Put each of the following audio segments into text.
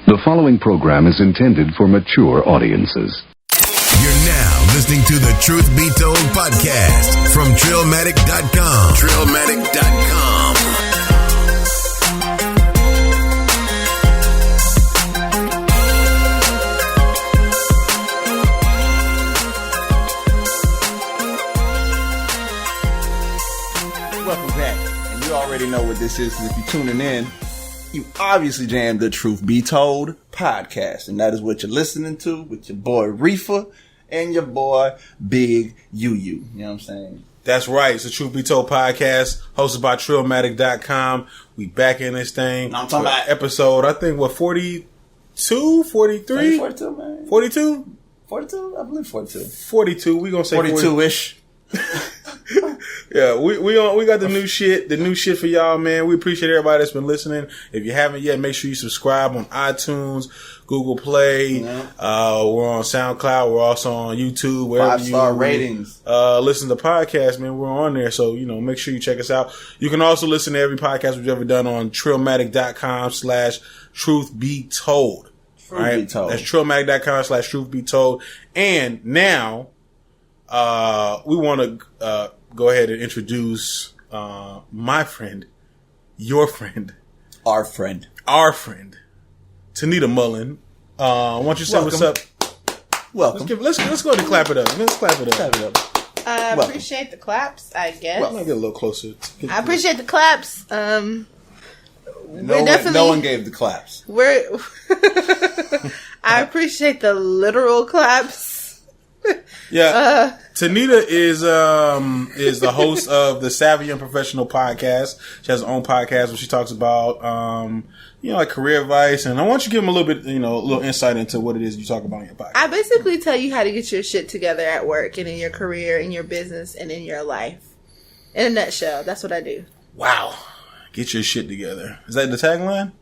The following program is intended for mature audiences. You're now listening to the Truth Be Told podcast from Trillmatic.com. Trillmatic.com. Welcome back. And you already know what this is, because if you're tuning in, you obviously jammed the Truth Be Told podcast. And that is what you're listening to with your boy Reefer and your boy Bigg UU. You know what I'm saying? That's right. It's the Truth Be Told podcast hosted by Trillmatic.com. We back in this thing. I'm talking about episode, I think, 42, 43? 42, man. 42? 42? I believe 42. 42. We gonna say 42-ish. Yeah, we got the new shit for y'all, man. We appreciate everybody that's been listening. If you haven't yet, make sure you subscribe on iTunes, Google Play. Yeah. We're on SoundCloud. We're also on YouTube. Wherever 5-star ratings. Listen to podcasts, man. We're on there, so make sure you check us out. You can also listen to every podcast we've ever done on Trillmatic.com/truthbetold. Right? That's Trillmatic.com/truthbetold. And now, we want to go ahead and introduce my friend, your friend, our friend, Tanita Mullen. Why don't you say what's up? Welcome. Let's go ahead and clap it up. Let's clap it up. I appreciate the claps, I guess. Well, I'm gonna get a little closer. I appreciate the claps. No one gave the claps. I appreciate the literal claps. Yeah, Tanita is the host of the Savvy Unprofessional podcast. She has her own podcast where she talks about like career advice, and I want you to give them a little bit, a little insight into what it is you talk about in your podcast. I basically tell you how to get your shit together at work and in your career, in your business, and in your life. In a nutshell, that's what I do. Wow, get your shit together. Is that the tagline?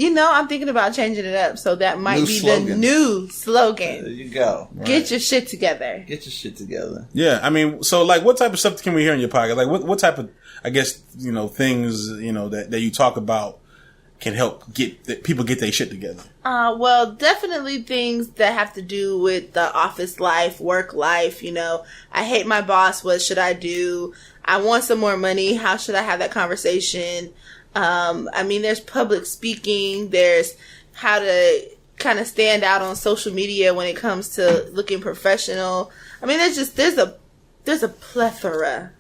I'm thinking about changing it up, so that might be the new slogan. There you go. Get your shit together. Get your shit together. Yeah, I mean, so what type of stuff can we hear in your podcast? Like, what type of, I guess, things, that you talk about can help people get their shit together? Well, definitely things that have to do with the office life, work life. I hate my boss. What should I do? I want some more money. How should I have that conversation? There's public speaking. There's how to kind of stand out on social media when it comes to looking professional. There's a plethora.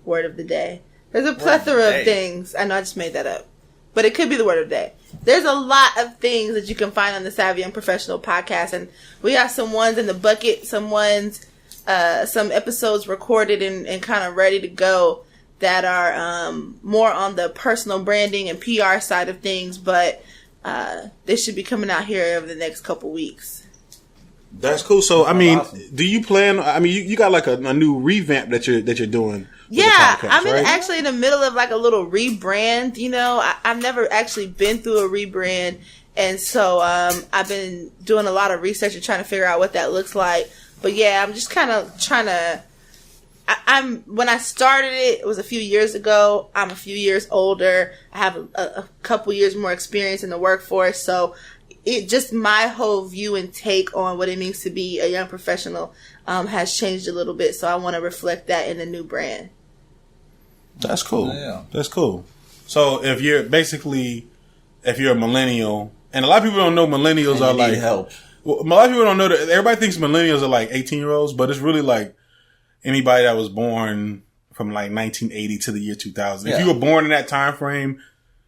Word of the day. There's a plethora of things. I know I just made that up, but it could be the word of the day. There's a lot of things that you can find on the Savvy Unprofessional podcast, and we got some ones in the bucket, some episodes recorded and kind of ready to go that are more on the personal branding and PR side of things, but they should be coming out here over the next couple weeks. That's cool. So, awesome. Do you plan? You got like a new revamp that you're doing. Yeah, podcast, I'm right? actually in the middle of like a little rebrand. I've never actually been through a rebrand, and so I've been doing a lot of research and trying to figure out what that looks like. But yeah, I'm just kind of trying to. When I started it was a few years ago. I'm a few years older. I have a couple years more experience in the workforce. So it just my whole view and take on what it means to be a young professional has changed a little bit. So I want to reflect that in the new brand. That's cool. Yeah. That's cool. So if you're a millennial, and a lot of people don't know millennials are like help. Well, a lot of people don't know that. Everybody thinks millennials are like 18-year-olds, but it's really like anybody that was born from like 1980 to the year 2000. Yeah. If you were born in that time frame,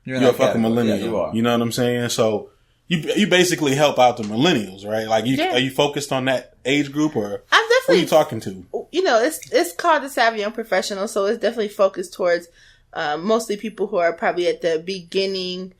you're a fucking millennial. Yeah, you know what I'm saying? So you basically help out the millennials, right? Like are you focused on that age group, or I'm definitely, who are you talking to? It's called the Savvy Unprofessional, so it's definitely focused towards mostly people who are probably at the beginning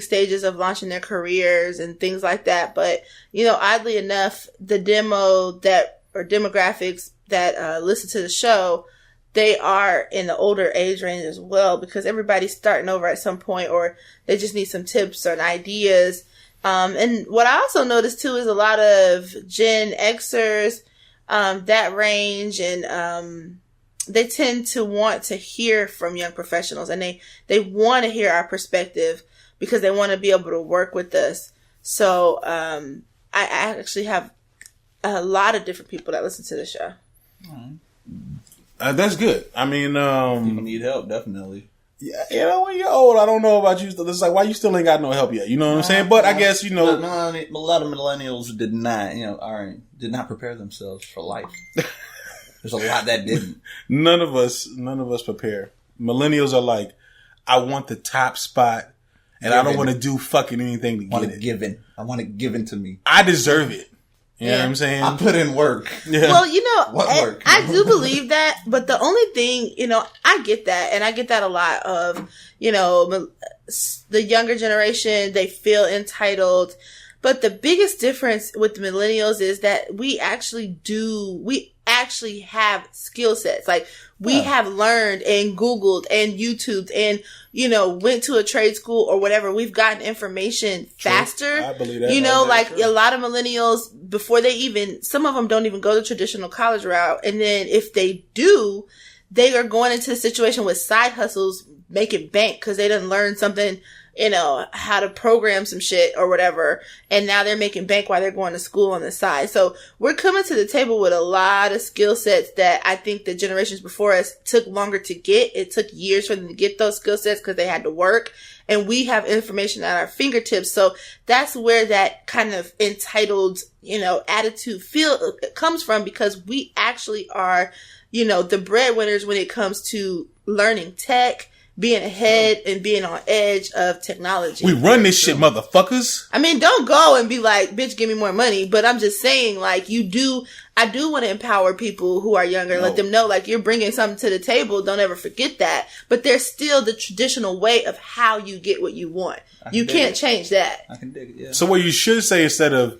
stages of launching their careers and things like that. But oddly enough, the demographics that listen to the show, they are in the older age range as well, because everybody's starting over at some point, or they just need some tips or ideas. And what I also noticed too is a lot of Gen Xers, that range, and they tend to want to hear from young professionals, and they want to hear our perspective. because they want to be able to work with us. So I actually have a lot of different people that listen to the show. That's good. I mean, people need help, definitely. Yeah, you know, when you're old, I don't know about you. It's like, why you still ain't got no help yet? You know what I'm saying? But I guess, you know, a lot of millennials did not prepare themselves for life. There's a lot that didn't. None of us prepare. Millennials are like, I want the top spot, and I don't want to do fucking anything to get it. I want it given to me. I deserve it. You know what I'm saying? I put in work. Yeah. Well, you know, what work? I do believe that, but the only thing, you know, I get that, and I get that a lot of, you know, the younger generation, they feel entitled. But the biggest difference with the millennials is that we actually have skill sets. Like, we have learned and Googled and YouTubed and, you know, went to a trade school or whatever. We've gotten information faster. I believe that. You know, like a lot of millennials, before some of them don't even go the traditional college route. And then if they do, they are going into a situation with side hustles, making bank because they didn't learn something, you know, how to program some shit or whatever. And now they're making bank while they're going to school on the side. So we're coming to the table with a lot of skill sets that I think the generations before us took longer to get. It took years for them to get those skill sets because they had to work. And we have information at our fingertips. So that's where that kind of entitled, you know, attitude comes from, because we actually are, you know, the breadwinners when it comes to learning tech, being ahead and being on edge of technology. We run this shit, motherfuckers. I mean, don't go and be like, bitch, give me more money. But I'm just saying, like, I do want to empower people who are younger and let them know, like, you're bringing something to the table. Don't ever forget that. But there's still the traditional way of how you get what you want. You can't change that. I can dig it, yeah. So what you should say instead of,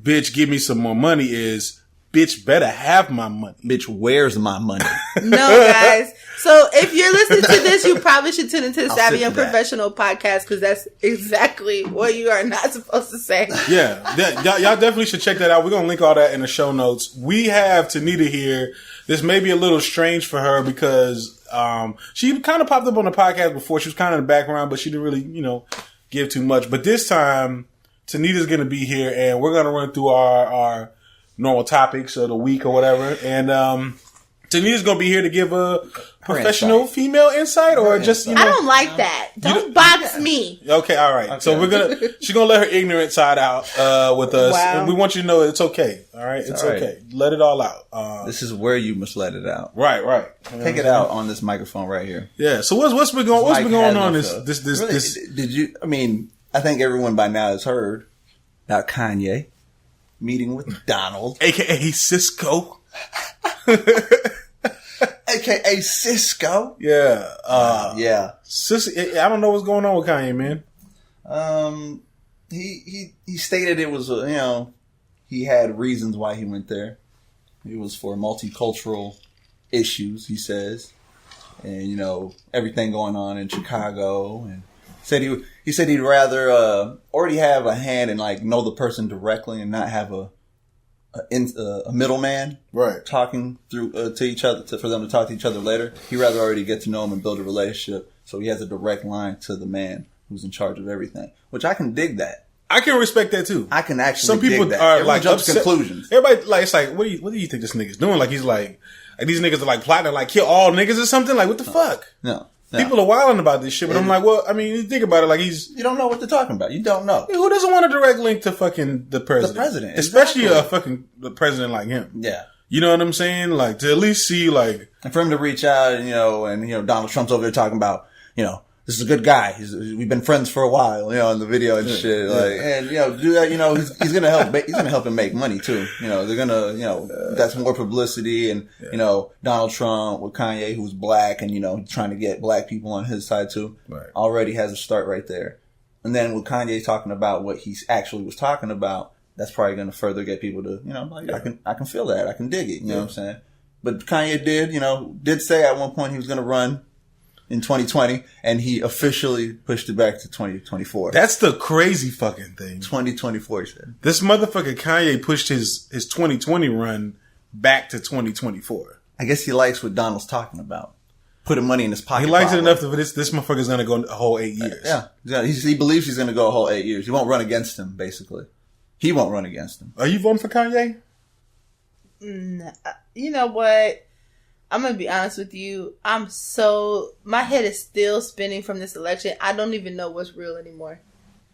bitch, give me some more money is, bitch, better have my money. Bitch, where's my money? No, guys. So if you're listening to this, you probably should tune into the Savvy Unprofessional podcast, because that's exactly what you are not supposed to say. Yeah. Y'all definitely should check that out. We're going to link all that in the show notes. We have Tanita here. This may be a little strange for her because she kind of popped up on the podcast before. She was kind of in the background, but she didn't really, you know, give too much. But this time, Tanita's going to be here, and we're going to run through our normal topics of the week or whatever. And Tanita's going to be here to give a professional female insight, or just, you know. I don't like that. Don't box me. Okay, all right. Okay. So she's going to let her ignorant side out with us. Wow. And we want you to know it's okay. All right? It's okay. Let it all out. This is where you must let it out. Right. Take it out on this microphone right here. Yeah. So what's been going on this Did you, I mean, I think everyone by now has heard about Kanye meeting with Donald, aka Cisco. AKA Cisco. Yeah. Yeah. I don't know what's going on with Kanye, man. He stated it was, he had reasons why he went there. It was for multicultural issues, he says. And, everything going on in Chicago. And he said he'd rather already have a hand and, like, know the person directly and not have a middleman, right? Talking through to each other for them to talk to each other later. He'd rather already get to know him and build a relationship, so he has a direct line to the man who's in charge of everything. Which I can dig that. I can respect that too. I can actually. Some people dig that. are Everyone like jumps upset. Conclusions. Everybody like it's like, what do you think this nigga's doing? Like he's like these niggas are like plotting to like kill all niggas or something. Like what the fuck? No. People are wilding about this shit, but I'm like, well, I mean, you think about it, like you don't know what they're talking about. You don't know. Who doesn't want a direct link to fucking the president? The president, especially exactly. the president like him. Yeah. You know what I'm saying? Like to at least see like, and for him to reach out, and Donald Trump's over there talking about, this is a good guy. We've been friends for a while, in the video and shit. Like, and do that. He's gonna help. He's gonna help him make money too. They're gonna, that's more publicity. And Donald Trump with Kanye, who's black, and trying to get black people on his side too. Right. Already has a start right there. And then with Kanye talking about what he actually was talking about, that's probably gonna further get people to, I can feel that. I can dig it. You know what I'm saying? But Kanye did say at one point he was gonna run in 2020, and he officially pushed it back to 2024. That's the crazy fucking thing. 2024, he said. This motherfucker Kanye pushed his 2020 run back to 2024. I guess he likes what Donald's talking about. putting money in his pocket. He likes it enough that this motherfucker's going to go a whole 8 years. Yeah. He believes he's going to go a whole 8 years. He won't run against him, basically. He won't run against him. Are you voting for Kanye? Nah, you know what? I'm going to be honest with you. My head is still spinning from this election. I don't even know what's real anymore.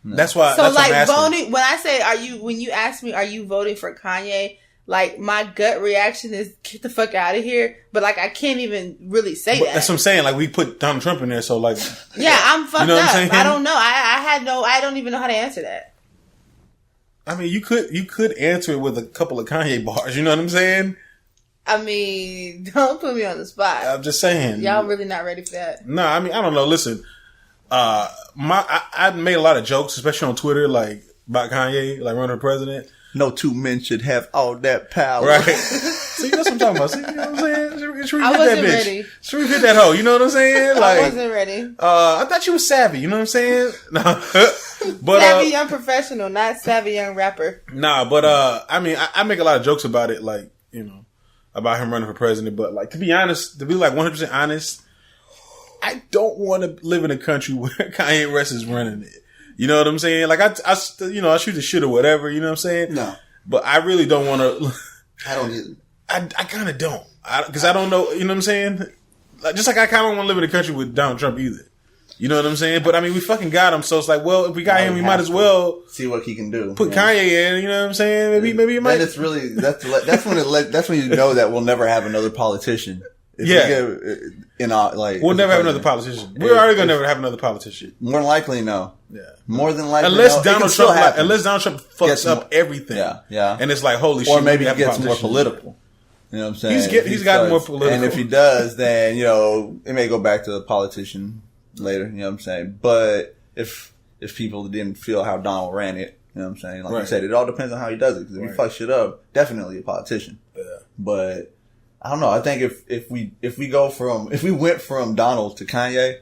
No. That's why. So that's like voting, when I say, when you ask me, are you voting for Kanye? Like my gut reaction is get the fuck out of here. But like I can't even really say that. That's what I'm saying. Like we put Donald Trump in there, so like. Yeah, I'm fucked you know up. I don't know. I don't even know how to answer that. I mean, you could answer it with a couple of Kanye bars. You know what I'm saying? I mean, don't put me on the spot. I'm just saying. Y'all really not ready for that? No, I mean, I don't know. Listen, I made a lot of jokes, especially on Twitter, like about Kanye, like running for president. No two men should have all that power. Right. See, that's what I'm talking about. See, you know what I'm saying? Should we I hit wasn't that bitch? ready. Should we hit that hoe? You know what I'm saying? Like, I wasn't ready. I thought you was savvy. You know what I'm saying? No. But, savvy young professional, not savvy young rapper. Nah, but I mean, I make a lot of jokes about it, like, you know, about him running for president. But like, to be honest, to be like 100% honest, I don't want to live in a country where Kanye West is running it. You know what I'm saying? Like, I shoot the shit or whatever. You know what I'm saying? No. But I really don't want to. I don't either. I kind of don't. Because I don't know. You know what I'm saying? Like, just like I kind of want to live in a country with Donald Trump either. You know what I'm saying? But I mean, we fucking got him. So it's like, well, if we got him, we might as well see what he can do. Put Kanye in. You know what I'm saying? Maybe it might. That's when you know that we'll never have another politician. We'll never have another politician. We're already gonna never have another politician. More than likely, no. Yeah. More than likely, unless no. Donald Trump fucks up everything. Yeah. And it's like, holy shit. Or maybe he gets more political. You know what I'm saying? He's gotten more political. And if he does, then, you know, it may go back to the politician later. You know what I'm saying? But if people didn't feel how Donald ran it, you know what I'm saying? Like you said, it all depends on how he does it. Because if he fucks shit up, definitely a politician. Yeah. But I don't know. I think if we went from Donald to Kanye,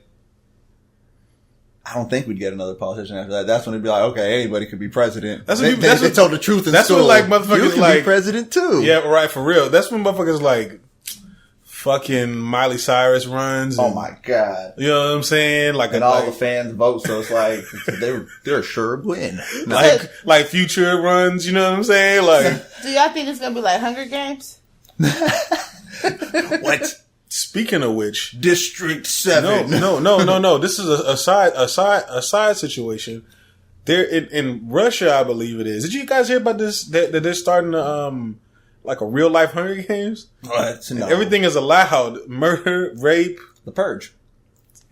I don't think we'd get another politician after that. That's when it'd be like, okay, anybody could be president. They told the truth in that's school. When like motherfuckers you can like be president too. Yeah, right, for real. That's when motherfuckers like fucking Miley Cyrus runs. Oh my god! You know what I'm saying? Like, and all the fans vote, so it's like they're a sure win. Like Future runs. You know what I'm saying? Like, do y'all think it's gonna be like Hunger Games? What? Speaking of which, District 7. No. This is a side situation. There in Russia, I believe it is. Did you guys hear about this? That they're starting like a real life Hunger Games. What? No. Everything is allowed: murder, rape, The Purge.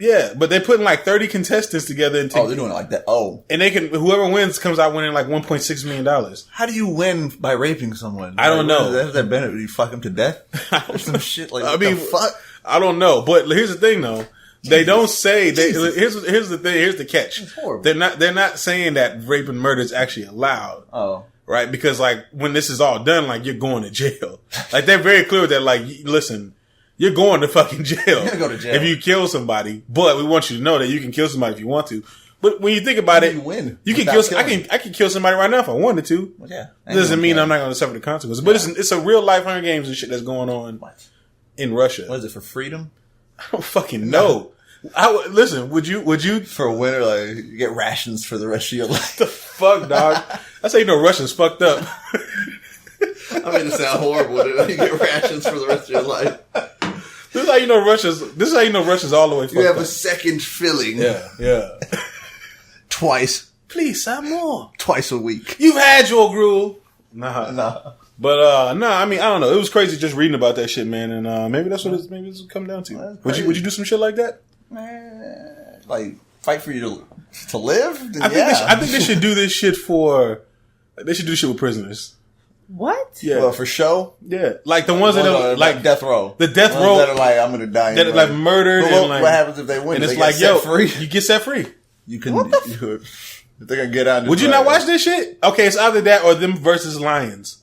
Yeah, but they're putting like 30 contestants together. They're doing it like that. Oh, and they can whoever wins comes out winning like $1.6 million. How do you win by raping someone? I don't know. Has that benefit? You fuck him to death or some shit like? What the fuck? I don't know. But here's the thing, though. They don't say. Here's the thing. Here's the catch. It's horrible. They're not saying that rape and murder is actually allowed. Oh, right. Because like when this is all done, like you're going to jail. Like they're very clear with that. Like, listen. You're going to fucking jail. You're gonna go to jail if you kill somebody. But we want you to know that you can kill somebody if you want to. But when you think about it, you win. You can kill. I can kill somebody right now if I wanted to. Well, yeah, it doesn't mean I'm not going to suffer the consequences. But it's a real life Hunger Games and shit that's going on in Russia. What is it for freedom? I don't fucking know. Listen, would you for a winter like you get rations for the rest of your life? The fuck, dog. That's how you know Russia's fucked up. I mean, it sounds horrible. You get rations for the rest of your life. This is how you know Russia's all the way fucked up. You have a second filling. Yeah. Twice. Please, some more. Twice a week. You've had your gruel. Nah. But I mean, I don't know. It was crazy just reading about that shit, man. And maybe that's what it's come down to. Would you do some shit like that? Like fight for you to live? I think they should do this shit they should do this shit with prisoners. What? Yeah. Well, for show? Yeah. Like the ones that are like death row. The death row that are like, I'm going to die. That are like murdered. But what happens if they win? And it's they like, get set free? You get set free. You can. If they're going to get out. Would you not watch this shit? Okay, it's either that or them versus lions.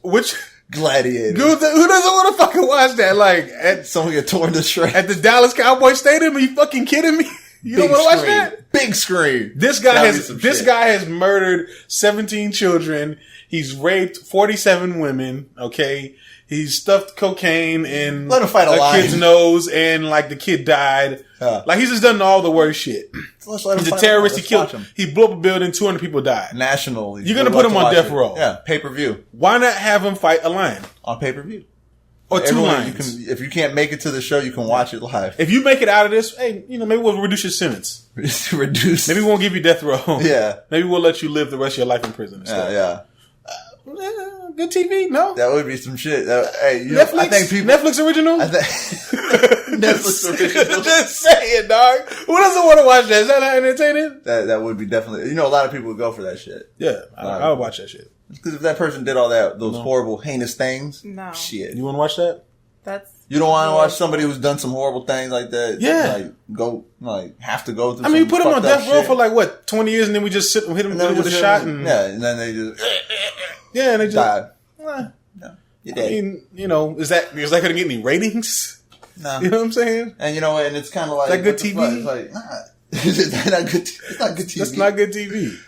Which gladiator? Who doesn't want to fucking watch that? Like someone get torn to shreds at the Dallas Cowboy Stadium? Are you fucking kidding me? You don't want to watch that? Big screen. This guy has murdered 17 children. He's raped 47 women. Okay, he stuffed cocaine in Let him fight a lion. kid's nose, and like the kid died. Like he's just done all the worst shit. He's a terrorist. He killed. He blew up a building. 200 people died. Nationally, you're gonna put him on death row. Yeah, pay-per-view. Why not have him fight a lion on pay-per-view? Or two lions. If you can't make it to the show, you can watch it live. If you make it out of this, hey, maybe we'll reduce your sentence. Reduce. Maybe we won't give you death row. Yeah. Maybe we'll let you live the rest of your life in prison. Yeah. Good TV, no? That would be some shit. Netflix? I think people, Netflix original? Netflix original. Just saying, dog. Who doesn't want to watch that? Is that not entertaining? That would be definitely. A lot of people would go for that shit. Yeah, I would watch that shit. Because if that person did all those horrible, heinous things, shit. You want to watch that? You don't want to watch somebody who's done some horrible things like that? Yeah. Have to go through. I mean, you put them on death row for 20 years, and then we just hit them with a shot, and and then they just and they just died. You're dead. I mean, is that going to get any ratings? No. You know what I'm saying? And and it's kind of like, is that good TV? It's like, nah. It's not good. It's not good TV. That's not good TV.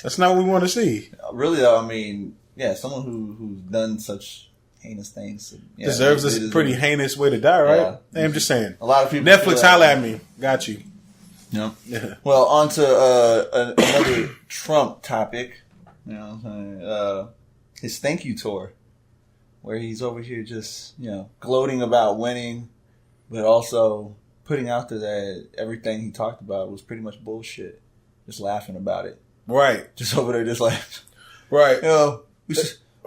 That's not what we want to see. Really, though, I mean, someone who's done such heinous things deserves a pretty heinous way to die, right? Yeah. Hey, I'm just saying. A lot of people. Netflix, holla at me. Got you. Yeah. Well, on to another Trump topic. His thank you tour, where he's over here just gloating about winning, but also putting out there that everything he talked about was pretty much bullshit. Just laughing about it. Right. Just over there, just laughing. Right.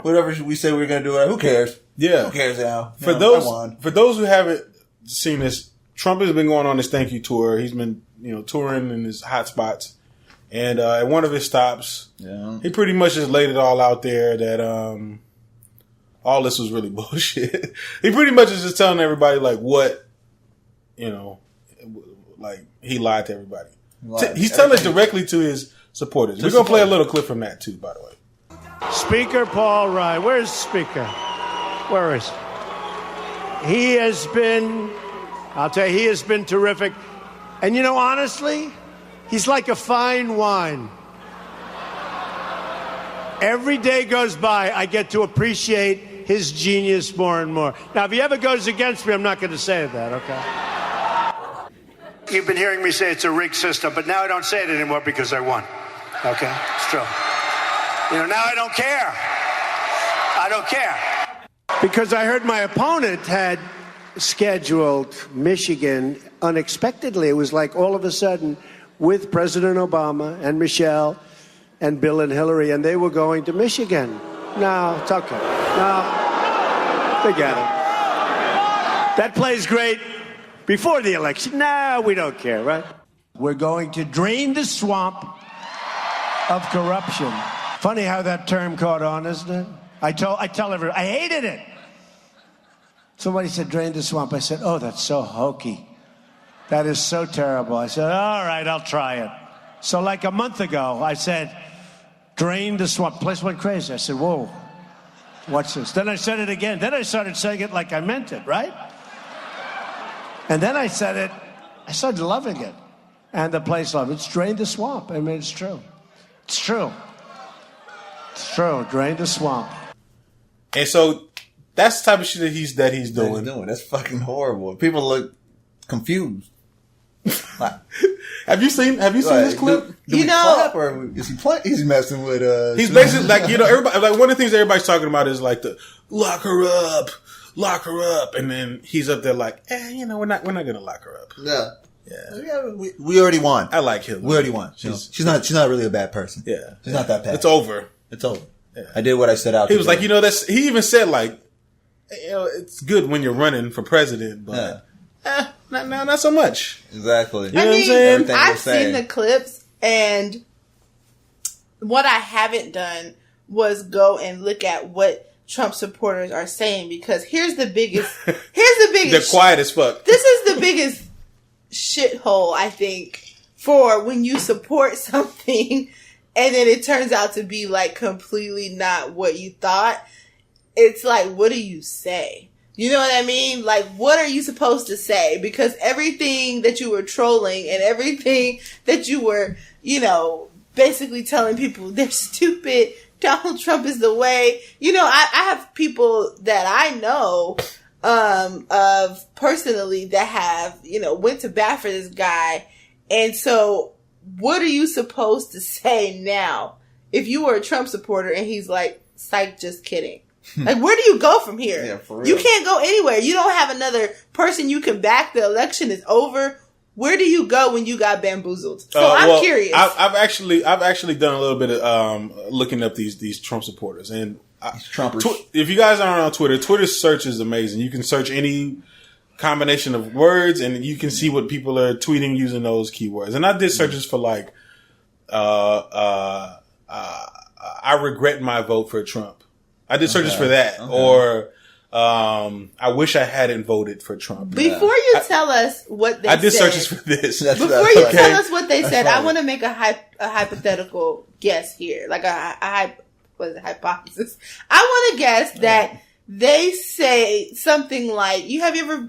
Whatever we say we're going to do, who cares? Yeah. Who cares now? For those who haven't seen this, Trump has been going on this thank you tour. He's been, touring in his hot spots. And at one of his stops, he pretty much just laid it all out there that all this was really bullshit. He pretty much is just telling everybody, he lied to everybody. He's telling it directly to his supporters. We're going to play a little clip from that, too, by the way. Speaker Paul Ryan. Where's Speaker? Where is he? He has been, I'll tell you, he has been terrific. And honestly, he's like a fine wine. Every day goes by, I get to appreciate his genius more and more. Now, if he ever goes against me, I'm not going to say that, okay? You've been hearing me say it's a rigged system, but now I don't say it anymore because I won. Okay? It's true. Now I don't care. I don't care. Because I heard my opponent had scheduled Michigan unexpectedly. It was like all of a sudden with President Obama and Michelle and Bill and Hillary, and they were going to Michigan. No, it's okay. No, forget it. That plays great before the election. No, we don't care, right? We're going to drain the swamp of corruption. Funny how that term caught on, isn't it? I tell everyone, I hated it. Somebody said, drain the swamp. I said, oh, that's so hokey. That is so terrible. I said, all right, I'll try it. So like a month ago, I said, drain the swamp. The place went crazy. I said, whoa, what's this? Then I said it again. Then I started saying it like I meant it, right? And then I said it, I started loving it. And the place loved it. It's drain the swamp. I mean, it's true. It's true. It's true. Drain the swamp. And so that's the type of shit that he's doing. That's fucking horrible. People look confused. Have you seen this clip? Do we clap or is he playing? He's messing with He's basically everybody one of the things everybody's talking about is the lock her up, and then he's up there we're not gonna lock her up. Yeah, we already won. I like him. We already won. She's not really a bad person. Yeah, she's not that bad. It's over. Yeah. I did what I set out. He was do. He even said it's good when you're running for president, but not so much. Exactly. You know what I'm saying? I've seen the clips, and what I haven't done was go and look at what Trump supporters are saying, because here's the biggest. They're quiet as fuck. This is the biggest shithole, I think, for when you support something and then it turns out to be completely not what you thought. It's what do you say? You know what I mean? What are you supposed to say? Because everything that you were trolling and everything that you were, basically telling people they're stupid. Donald Trump is the way. You know, I have people that I know of personally that have, you know, went to bat for this guy. And so what are you supposed to say now if you were a Trump supporter and he's like, psych, just kidding? Like, where do you go from here? Yeah, for real. You can't go anywhere. You don't have another person you can back. The election is over. Where do you go when you got bamboozled? So I'm curious. I've actually done a little bit of looking up these Trump supporters, and Trumpers. If you guys aren't on Twitter, Twitter's search is amazing. You can search any combination of words, and you can see what people are tweeting using those keywords. And I did searches for like, I regret my vote for Trump. I did searches for that, or I wish I hadn't voted for Trump. Before you tell us what they said. I did searches for this. Before you tell us what they said, I want to make a hypothetical guess here. Like a hypothesis. I want to guess that they say something like, have you ever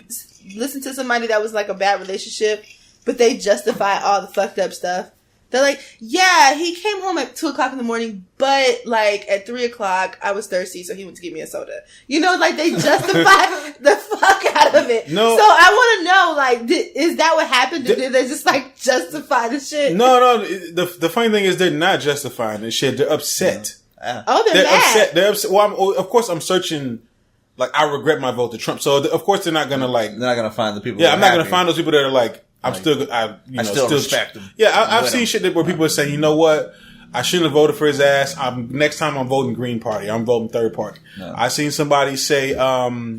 listened to somebody that was like a bad relationship, but they justify all the fucked up stuff? They're like, yeah, he came home at 2:00 in the morning, but like at 3:00, I was thirsty, so he went to get me a soda. You know, like they justify the fuck out of it. No. So I want to know, like, is that what happened? Did they just like justify the shit? No. The funny thing is they're not justifying this shit. They're upset. Oh, they're mad. Upset. They're upset. Well, of course, I'm searching. Like, I regret my vote to Trump. So of course they're not gonna like. They're not gonna find the people. Yeah, I'm not gonna find those people that are like. I still respect him. Yeah, I've seen shit where people are saying, you know what, I shouldn't have voted for his ass. Next time I'm voting Green Party. I'm voting Third Party. No. I seen somebody say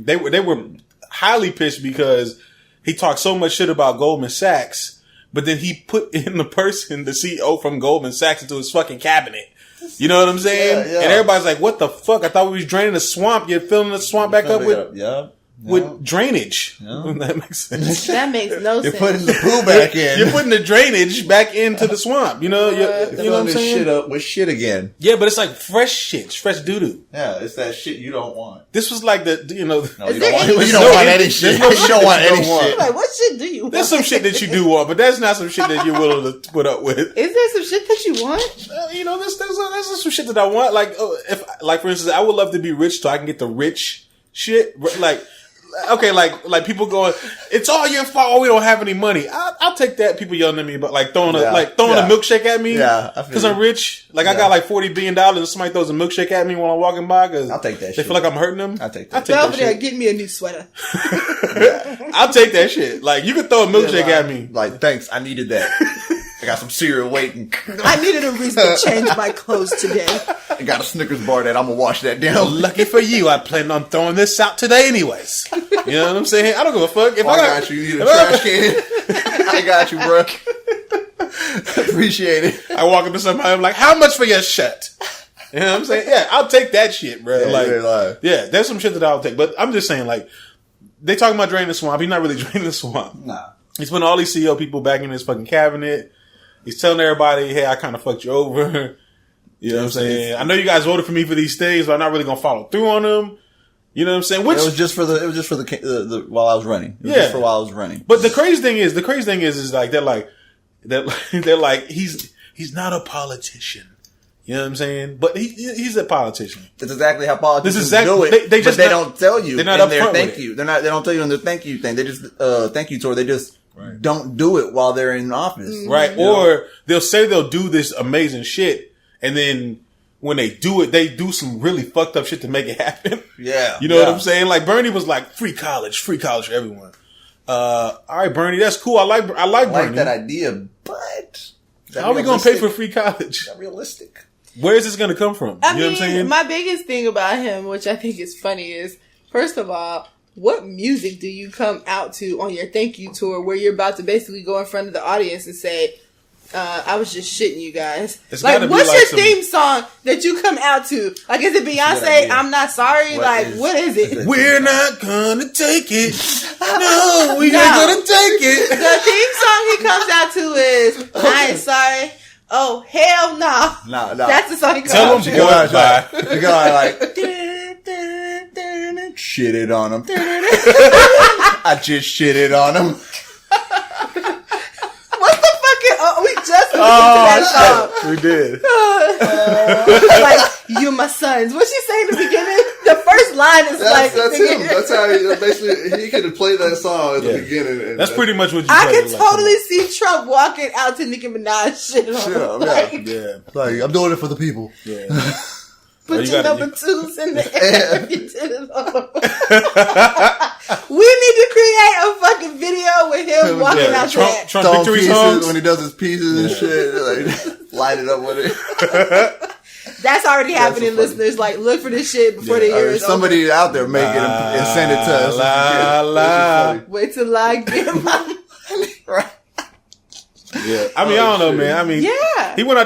they were highly pissed because he talked so much shit about Goldman Sachs, but then he put in the CEO from Goldman Sachs into his fucking cabinet. You know what I'm saying? Yeah. And everybody's like, what the fuck? I thought we was draining the swamp. You're filling the swamp back up with... With drainage. Yeah. That makes sense. That makes no sense. You're putting the poo back in. You're putting the drainage back into the swamp. You know, you know what I'm saying? Shit up with shit again. Yeah, but it's like fresh shit. Fresh doo-doo. Yeah, it's that shit you don't want. This was like the, you know. No, you don't want any shit. You don't want any shit. Like, what shit do you want? There's some shit that you do want, but that's not some shit that you're willing to put up with. Is there some shit that you want? You know, there's some shit that I want. Like, like for instance, I would love to be rich so I can get the rich shit. Like, okay, like people going, it's all your fault. We don't have any money. I'll take that. People yelling at me about like throwing a milkshake at me. Yeah, because I'm rich. Like I got like $40 billion, and somebody throws a milkshake at me when I'm walking by. Cause I'll take that. They feel like I'm hurting them. I'll take that. Go over there, get me a new sweater. I'll take that shit. Like you could throw a milkshake at me. Like thanks, I needed that. I got some cereal waiting. I needed a reason to change my clothes today. I got a Snickers bar that I'm gonna wash that down. Lucky for you, I plan on throwing this out today anyways. You know what I'm saying? I don't give a fuck. If I got you, you need a trash can. I got you, bro. Appreciate it. I walk up to somebody, I'm like, how much for your shirt? You know what I'm saying? Yeah, I'll take that shit, bro. Yeah, there's some shit that I'll take. But I'm just saying, like, they talking about draining the swamp. He's not really draining the swamp. Nah. He's putting all these CEO people back in his fucking cabinet. He's telling everybody, hey, I kind of fucked you over. You know what I'm saying? I know you guys voted for me for these things, but I'm not really going to follow through on them. You know what I'm saying? Which, it was just for the while I was running. It was just for while I was running. But the crazy thing is like, they're like, he's not a politician. You know what I'm saying? But he's a politician. That's exactly how politicians do it. They don't tell you. They're not in their thank you. They don't tell you in their thank you thing. They just thank you tour. They just don't do it while they're in office. Right. Or they'll say they'll do this amazing shit, and then when they do it, they do some really fucked up shit to make it happen. Yeah. You know what I'm saying? Like Bernie was like, free college for everyone. All right, Bernie, that's cool. I like Bernie. I like that idea, but how are we going to pay for free college? Is that realistic? Where is this going to come from? I mean, what I'm saying? My biggest thing about him, which I think is funny, is first of all, what music do you come out to on your thank you tour where you're about to basically go in front of the audience and say, I was just shitting you guys. Like, what's your theme song that you come out to? Like, is it Beyonce, I'm Not Sorry? What is it? We're not gonna take it. No, we ain't gonna take it. The theme song he comes out to is, I ain't sorry. Oh, hell no. No. That's the song he comes out to. The guy like, shitted on him. I just shitted on him. What's the fucking... we just that song. We did. Like, you my sons. What she say in the beginning? The first line is that's him. That's how basically he could have played that song at the beginning. And that's pretty much what you. I could totally see Trump walking out to Nicki Minaj shit on. Like, I'm doing it for the people. Yeah. Put your number twos in the air. We need to create a fucking video with him walking out there. Trump victory songs when he does his pieces and shit. Like, light it up with it. That's already happening, listeners. Like, look for this shit before the year is somebody over. out there make it and send it to us. Wait till I get my right. Yeah, I mean, I don't know, man. I mean, yeah, he went out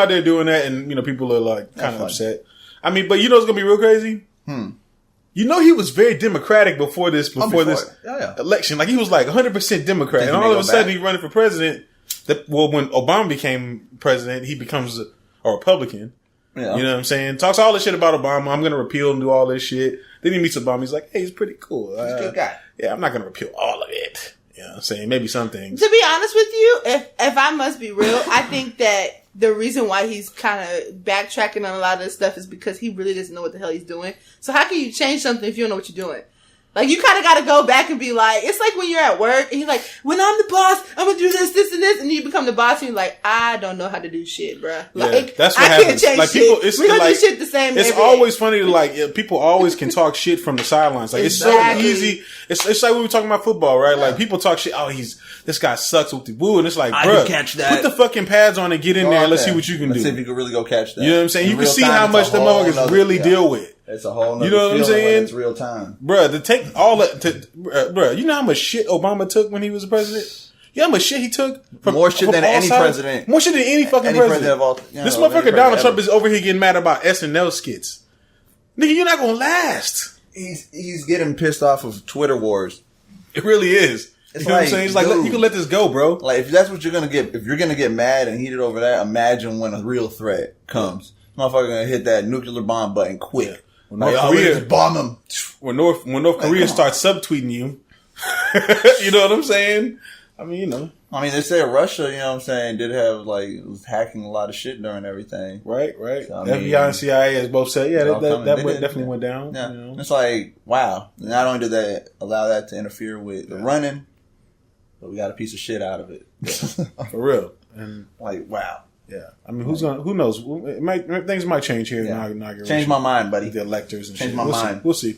there doing that, and people are like kind of upset. I mean, but it's gonna be real crazy. He was very Democratic before this election. Like, he was like 100% Democrat, and all of a sudden he's running for president. When Obama became president, he becomes a Republican. Yeah. You know what I'm saying? Talks all this shit about Obama. I'm gonna repeal and do all this shit. Then he meets Obama. He's like, hey, he's pretty cool. He's a good guy. Yeah, I'm not gonna repeal all of it. You know what I'm saying? Maybe some things. To be honest with you, if I must be real, I think that the reason why he's kind of backtracking on a lot of this stuff is because he really doesn't know what the hell he's doing. So how can you change something if you don't know what you're doing? Like, you kind of got to go back and be like, it's like when you're at work and you're like, when I'm the boss, I'm going to do this, this, and this. And you become the boss and you're like, I don't know how to do shit, bruh. Like, that's what I happens. Can't change like, shit. People, we're going to do shit the same It's always funny to people always can talk shit from the sidelines. Like, exactly. It's so easy. It's like we were talking about football, right? Like, people talk shit. Oh, this guy sucks with the woo. And it's like, bruh, put the fucking pads on and get in there and let's see what you can do. Let's see if you can really go catch that. You know what I'm saying? You can see how much the motherfuckers really deal with. It's a whole nother what I'm saying? It's real time. Bruh, to take all that, bruh, you know how much shit Obama took when he was the president? You know how much shit he took? More shit than any president. More shit than any fucking president. Of all, this motherfucker Donald Trump is over here getting mad about SNL skits. Nigga, you're not gonna last. He's getting pissed off of Twitter wars. It really is. You know what I'm saying? It's like, you can let this go, bro. Like, if that's what you're gonna get, if you're gonna get mad and heated over that, imagine when a real threat comes. Motherfucker gonna hit that nuclear bomb button quick. Yeah. When North Korea just bomb them. When North Korea starts subtweeting you, you know what I'm saying? I mean, they say Russia, you know what I'm saying, did have, was hacking a lot of shit during everything. Right. So, FBI and CIA has both said, that definitely went down. Yeah. You know? It's like, wow. Not only did they allow that to interfere with the running, but we got a piece of shit out of it. For real. And wow. Yeah, I mean, who knows? Things might change here in the inauguration. Change my mind, buddy. The electors and change shit. my mind. We'll see.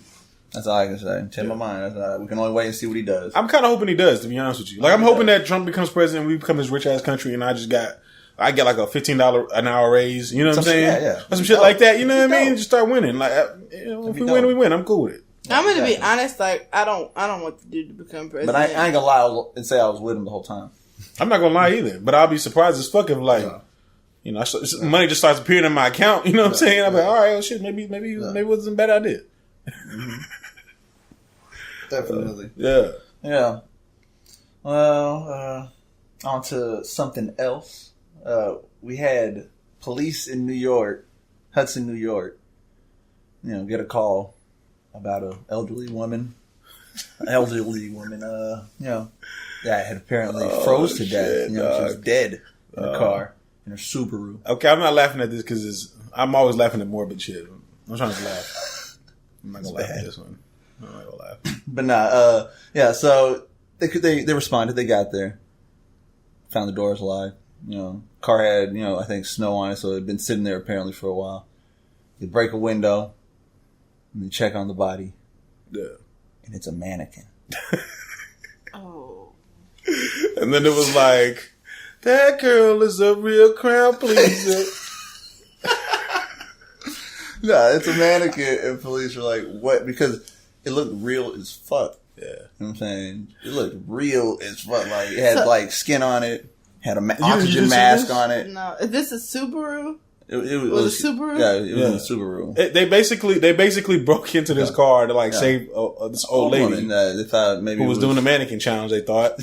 That's all I can say. Change my mind. We can only wait and see what he does. I'm kind of hoping he does, to be honest with you. Like, I'm hoping that Trump becomes president, we become this rich ass country, and I get like a $15 an hour raise. You know what I'm saying? Yeah. Or some shit like that. You know what I mean? Just start winning. Like, if we win, we win. I'm cool with it. I'm gonna be honest. Like, I don't want the dude to become president. But I ain't gonna lie and say I was with him the whole time. I'm not gonna lie either. But I'll be surprised as fuck if money just starts appearing in my account. You know what I'm saying? I'm like, all right, well, shit, maybe it wasn't a bad idea. Definitely. Yeah. Well, on to something else. We had police in New York, Hudson, New York, get a call about an elderly woman, that had apparently froze to death. She was dead in the car. In her Subaru. Okay, I'm not laughing at this because I'm always laughing at morbid shit. I'm trying to laugh. I'm not gonna laugh at this one. I'm not gonna laugh. But so they responded. They got there, found the doors alive. Car had I think snow on it, so it had been sitting there apparently for a while. They break a window and they check on the body. Yeah, and it's a mannequin. Oh. And then it was like, that girl is a real crowd pleaser. No, it's a mannequin, and police are like, what? Because it looked real as fuck. Yeah. You know what I'm saying? It looked real as fuck. Like, it had, skin on it, had an oxygen mask on it. No, is this a Subaru? It was a Subaru? Yeah, it was a Subaru. They basically broke into this car to, save this old lady. Woman, they thought maybe who was doing the mannequin challenge, they thought.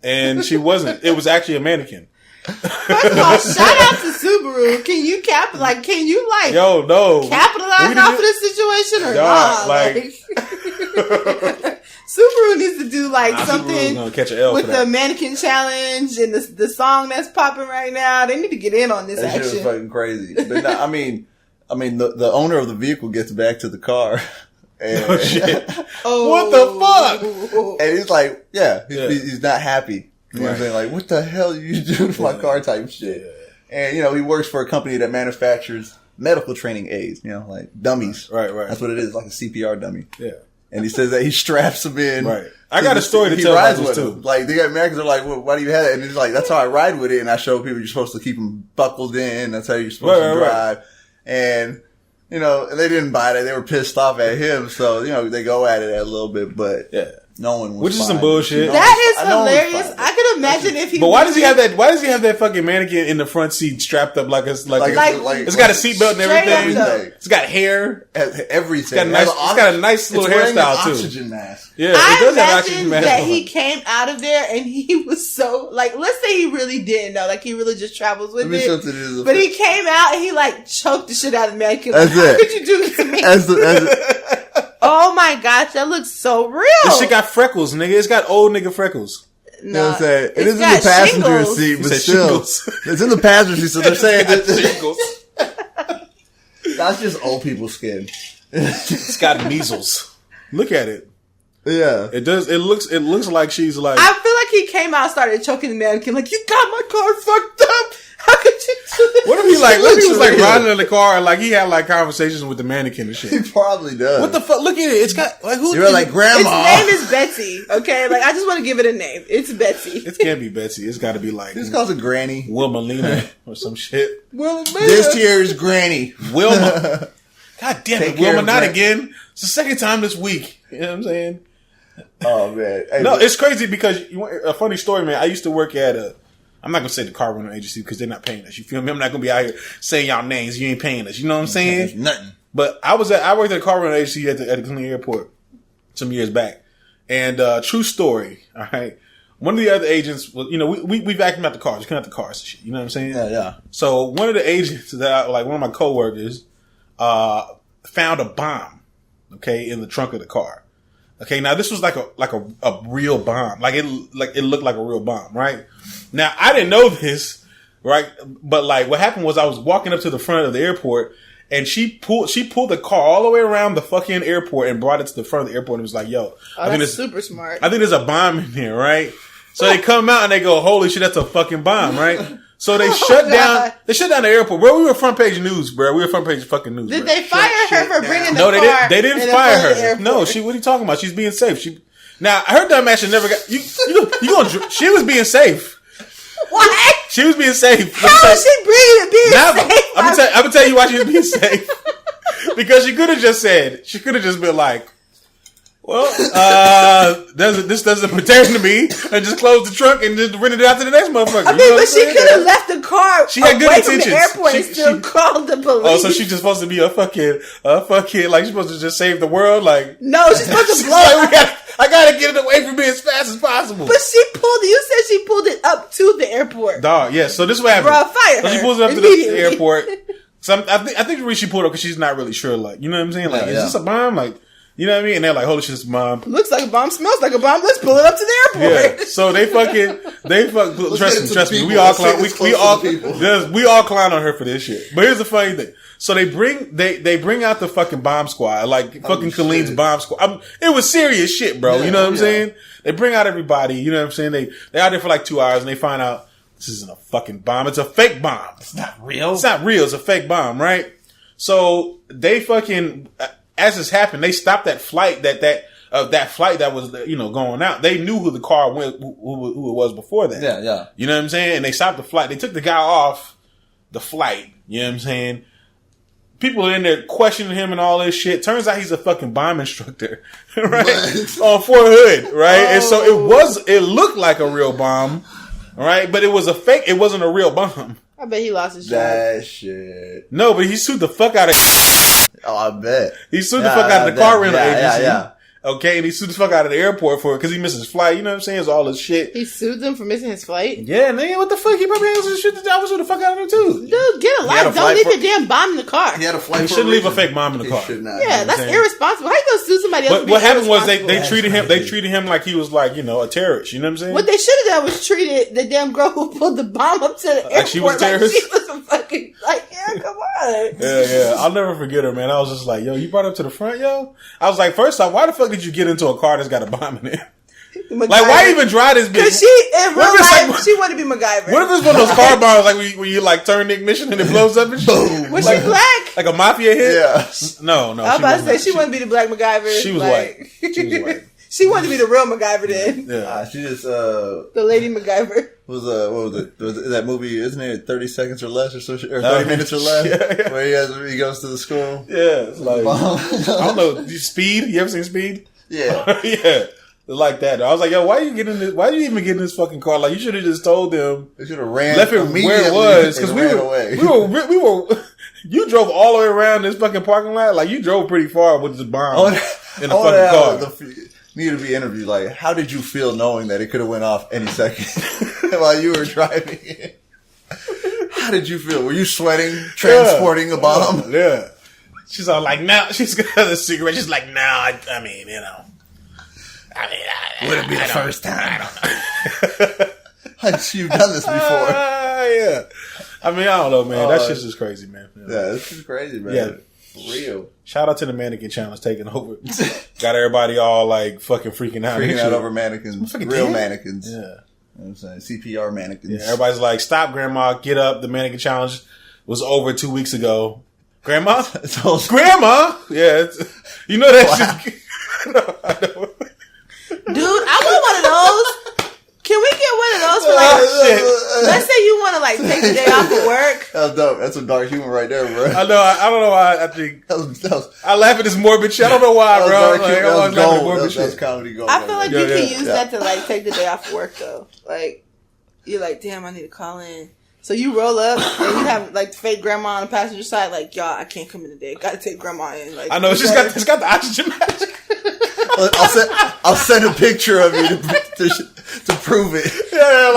And she wasn't. It was actually a mannequin. First of all, shout out to Subaru. Can you capitalize off of this situation or not? Subaru needs to do like something gonna catch an L with for the that. mannequin challenge and the song that's popping right now. They need to get in on this That shit action. was fucking crazy. But no, I mean, the owner of the vehicle gets back to the car. And, Oh shit! Oh. What the fuck? and he's like, he's not happy. You know what I'm saying? Like, what the hell are you doing to my car type shit? Yeah. And, he works for a company that manufactures medical training aids, like dummies. Right. That's what it is, like a CPR dummy. Yeah. And he says that he straps them in. Right. I got a story to he tell about rides this with too. them. Like, the Americans are like, well, why do you have that? And he's like, that's how I ride with it. And I show people you're supposed to keep them buckled in. That's how you're supposed to drive. Right. And, they didn't buy that. They were pissed off at him. So, they go at it a little bit, but no one was Which is fine. some bullshit. That is hilarious. I could imagine if he. But why does he have that? Why does he have that fucking mannequin in the front seat strapped up like it's like it's got a seatbelt and everything? It's got hair, everything. It's got a nice little hairstyle too. Oxygen mask. Yeah, I it does have oxygen mask. that he came out of there and he was so let's say he really didn't know, he really just travels with it. But he came out and he choked the shit out of the mannequin. How could you do this to me? Oh my gosh, that looks so real. This shit got freckles, nigga. It's got old nigga freckles. You know what I'm saying? It is in the passenger seat, but still. It's in the passenger seat, so they're saying that that's just old people's skin. It's got measles. Look at it. Yeah. It does. It looks like she's like. I feel like he came out and started choking the mannequin. You got my car fucked up. How could you do this? What if he was riding in the car and he had conversations with the mannequin and shit? He probably does. What the fuck? Look at it. It's got who? You're like grandma. Its name is Betsy. Okay, I just want to give it a name. It's Betsy. It can't be Betsy. It's got to be This calls it Granny. Wilma or some shit. Wilma. This here is Granny. Wilma. God damn it, Wilma! Not again. It's the second time this week. You know what I'm saying? Oh man. Hey, no, it's crazy because a funny story, man. I used to work at I'm not gonna say the car rental agency because they're not paying us. You feel me? I'm not gonna be out here saying y'all names. You ain't paying us. You know what I'm saying? There's nothing. But I worked at a car rental agency at the Cleveland airport some years back, and true story. All right, one of the other agents was, we vacuumed out the cars, we cleaned out the cars and shit. You know what I'm saying? Yeah. So one of the agents that one of my coworkers found a bomb, in the trunk of the car. Okay, now this was like a real bomb. It looked like a real bomb, right? Now I didn't know this, right? But what happened was I was walking up to the front of the airport and she pulled the car all the way around the fucking airport and brought it to the front of the airport and was like, yo, I think that's super smart. I think there's a bomb in here, right? So they come out and they go, holy shit, that's a fucking bomb, right? So they shut down the airport. Bro, we were front page news, bro. We were front page fucking news. Did they fire her for bringing the car? No, they didn't fire her. No, what are you talking about? She's being safe. Now, I heard dumb ass she never got, she was being safe. What? She was being safe. How is she being safe? I'm gonna tell you why she was being safe. Because she could have just been like, well, this doesn't pertain to me, and just close the trunk and just rent it out to the next motherfucker. But she could have left the car she had good away intentions. from the airport and still called the police. Oh, so she's just supposed to be a fucking, she's supposed to just save the world, No, she's supposed to blow I gotta get it away from me as fast as possible. But you said she pulled it up to the airport. Dog, yeah, so this is what happened. Bro, fire her. So she pulls it up to the airport. So I think the reason she pulled up because she's not really sure, you know what I'm saying? Is this a bomb? You know what I mean? And they're like, holy shit, it's a bomb. Looks like a bomb, smells like a bomb. Let's pull it up to the airport. Yeah. So trust me, we all clown on her for this shit. But here's the funny thing. So they bring out the fucking bomb squad, fucking Colleen's bomb squad. It was serious shit, bro. You know what I'm saying? They bring out everybody, you know what I'm saying? They out there for 2 hours and they find out this isn't a fucking bomb. It's a fake bomb. It's not real. It's not real. It's a fake bomb, right? So they fucking, as this happened, they stopped that flight that flight that was, going out. They knew who the car went, who it was before that. Yeah. You know what I'm saying? And they stopped the flight. They took the guy off the flight. You know what I'm saying? People are in there questioning him and all this shit. Turns out he's a fucking bomb instructor, right? On Fort Hood, right? And so it looked like a real bomb, right? But it was a fake. It wasn't a real bomb. I bet he lost his job. That shit. No, but he sued the fuck out of. Oh, I bet. He sued the fuck out of the car rental agency. Yeah. Okay, and he sued the fuck out of the airport for it because he missed his flight. You know what I'm saying? It's all this shit. He sued them for missing his flight? Yeah, man, what the fuck? He probably has some shit that I was the fuck out of him too. Dude, get a life. Don't leave the damn bomb in the car. He had a flight. He shouldn't leave a fake bomb in the car. Yeah, that's irresponsible. How you gonna sue somebody else? What happened was they treated him like he was like, you know, a terrorist. You know what I'm saying? What they should have done was treated the damn girl who pulled the bomb up to the airport like she was a terrorist. Like she was a fucking come on. Yeah. I'll never forget her, man. I was just like, yo, you brought her up to the front, yo. I was like, first off, why the fuck did you get into a car that's got a bomb in it? MacGyver. Like, why even drive this bitch? Because in real life, she wanted to be MacGyver. What if it's one of those car bombs, like where you like turn the ignition and it blows up and shit? Boom. Was she black? Like a mafia hit? Yeah. No. I was about to say she wanted to be the black MacGyver. She was white. She was white. She wanted to be the real MacGyver then. Yeah. She just the lady MacGyver. what was it? That movie, isn't it 30 seconds or less or so, or 30 minutes or less? Yeah. Where he goes to the school. Yeah. It's like, I don't know. Speed? You ever seen Speed? Yeah. Yeah. Like that. I was like, yo, why are you even getting in this fucking car? Like, you should have just told them. They should have ran. Left it where it was. Because we were, you drove all the way around this fucking parking lot. Like, you drove pretty far with this bomb in the fucking car. Need to be interviewed. Like, how did you feel knowing that it could have went off any second while you were driving it? How did you feel? Were you sweating, transporting a bomb? Yeah. She's all like, no. She's got a cigarette. She's like, no, I mean, you know. Would it be the first time? You've done this before. Yeah. I mean, I don't know, man. That shit's just crazy, man. Yeah, this is crazy, man. Yeah. For real. Shout out to the mannequin challenge taking over. Got everybody all like fucking freaking out. Freaking out over mannequins. Real mannequins. Yeah. You know what I'm saying? CPR mannequins. Yeah, everybody's like, stop, grandma, get up. The mannequin challenge was over 2 weeks ago. Grandma? Grandma? Yeah. You know that shit. I know. Dude, I want one of those. Can we get one of those for like, let's say you want to like take the day off of work. That was dope. That's some dark humor right there, bro. I know. I don't know why. I think I laugh at this morbid shit. I don't know why, bro. That's comedy gold. I feel like you can use that to like take the day off of work though. Like you're like, damn, I need to call in. So you roll up and you have like the fake grandma on the passenger side. Like, y'all, I can't come in today. Got to take grandma in. Like, I know it's got the oxygen mask. I'll send a picture of you to prove it. Yeah,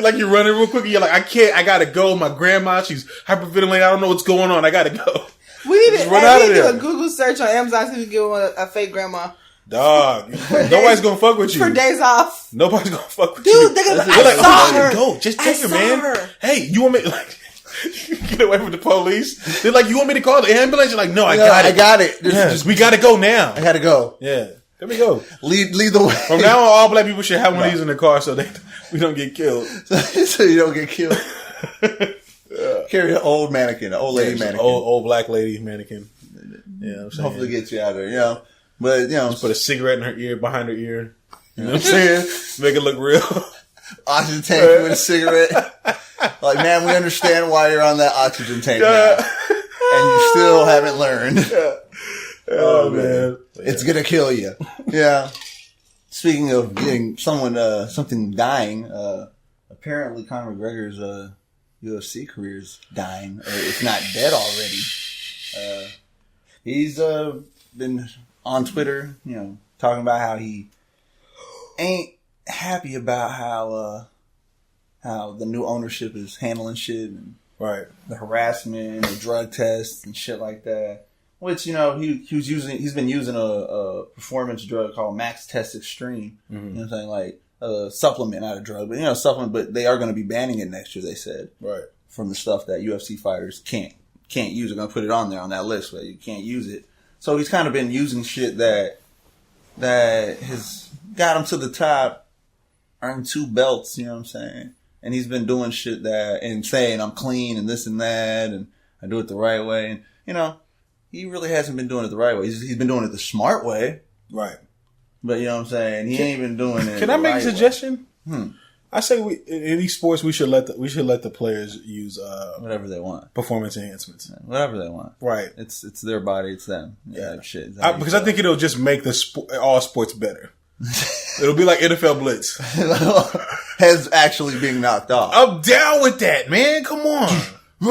like you're running real quick. And you're like, I gotta go. My grandma, she's hyperventilating. I don't know what's going on. I gotta go. We need to do a Google search on Amazon so we can get one a fake grandma. Dog, nobody's gonna fuck with you for days off. Nobody's gonna fuck with you, dude. They're gonna I saw her. Go, just take her, man. Hey, you want me like? Get away from the police. They're like, you want me to call the ambulance? You're like, no, I got it. I got it. We gotta go now. I gotta go. Yeah. There we go. Lead the way. From now on, all black people should have one of these in the car so we don't get killed. So you don't get killed. Carry an old mannequin, an old lady mannequin. Old black lady mannequin. Yeah, I'm saying. Hopefully get you out of there, you know. But, you know. Just put a cigarette in her ear, behind her ear. You know what I'm saying? Make it look real. Oxygen tank with a cigarette. Like, man, we understand why you're on that oxygen tank now. And you still haven't learned. Oh, man. It's gonna kill you. Yeah. Speaking of getting something dying, apparently Conor McGregor's UFC career is dying, or if not dead already. He's been on Twitter, you know, talking about how he ain't happy about how the new ownership is handling shit and the harassment, the drug tests and shit like that. Which, you know, he's been using a performance drug called Max Test Extreme. Mm-hmm. You know what I'm saying? Like a supplement, not a drug, but supplement. But they are going to be banning it next year. They said from the stuff that UFC fighters can't use. They're going to put it on there on that list where you can't use it. So he's kind of been using shit that has got him to the top, earned 2 belts. You know what I'm saying? And he's been doing shit and saying I'm clean and this and that, and I do it the right way. And you know. He really hasn't been doing it the right way. He's been doing it the smart way. Right. But you know what I'm saying? He ain't been doing it. Can I make a suggestion? I say in these sports we should let the players use whatever they want. Performance enhancements. Yeah, whatever they want. Right. It's their body, it's them. Yeah, shit. Because I think it'll just make all sports better. It'll be like NFL Blitz. Heads actually being knocked off. I'm down with that, man. Come on. You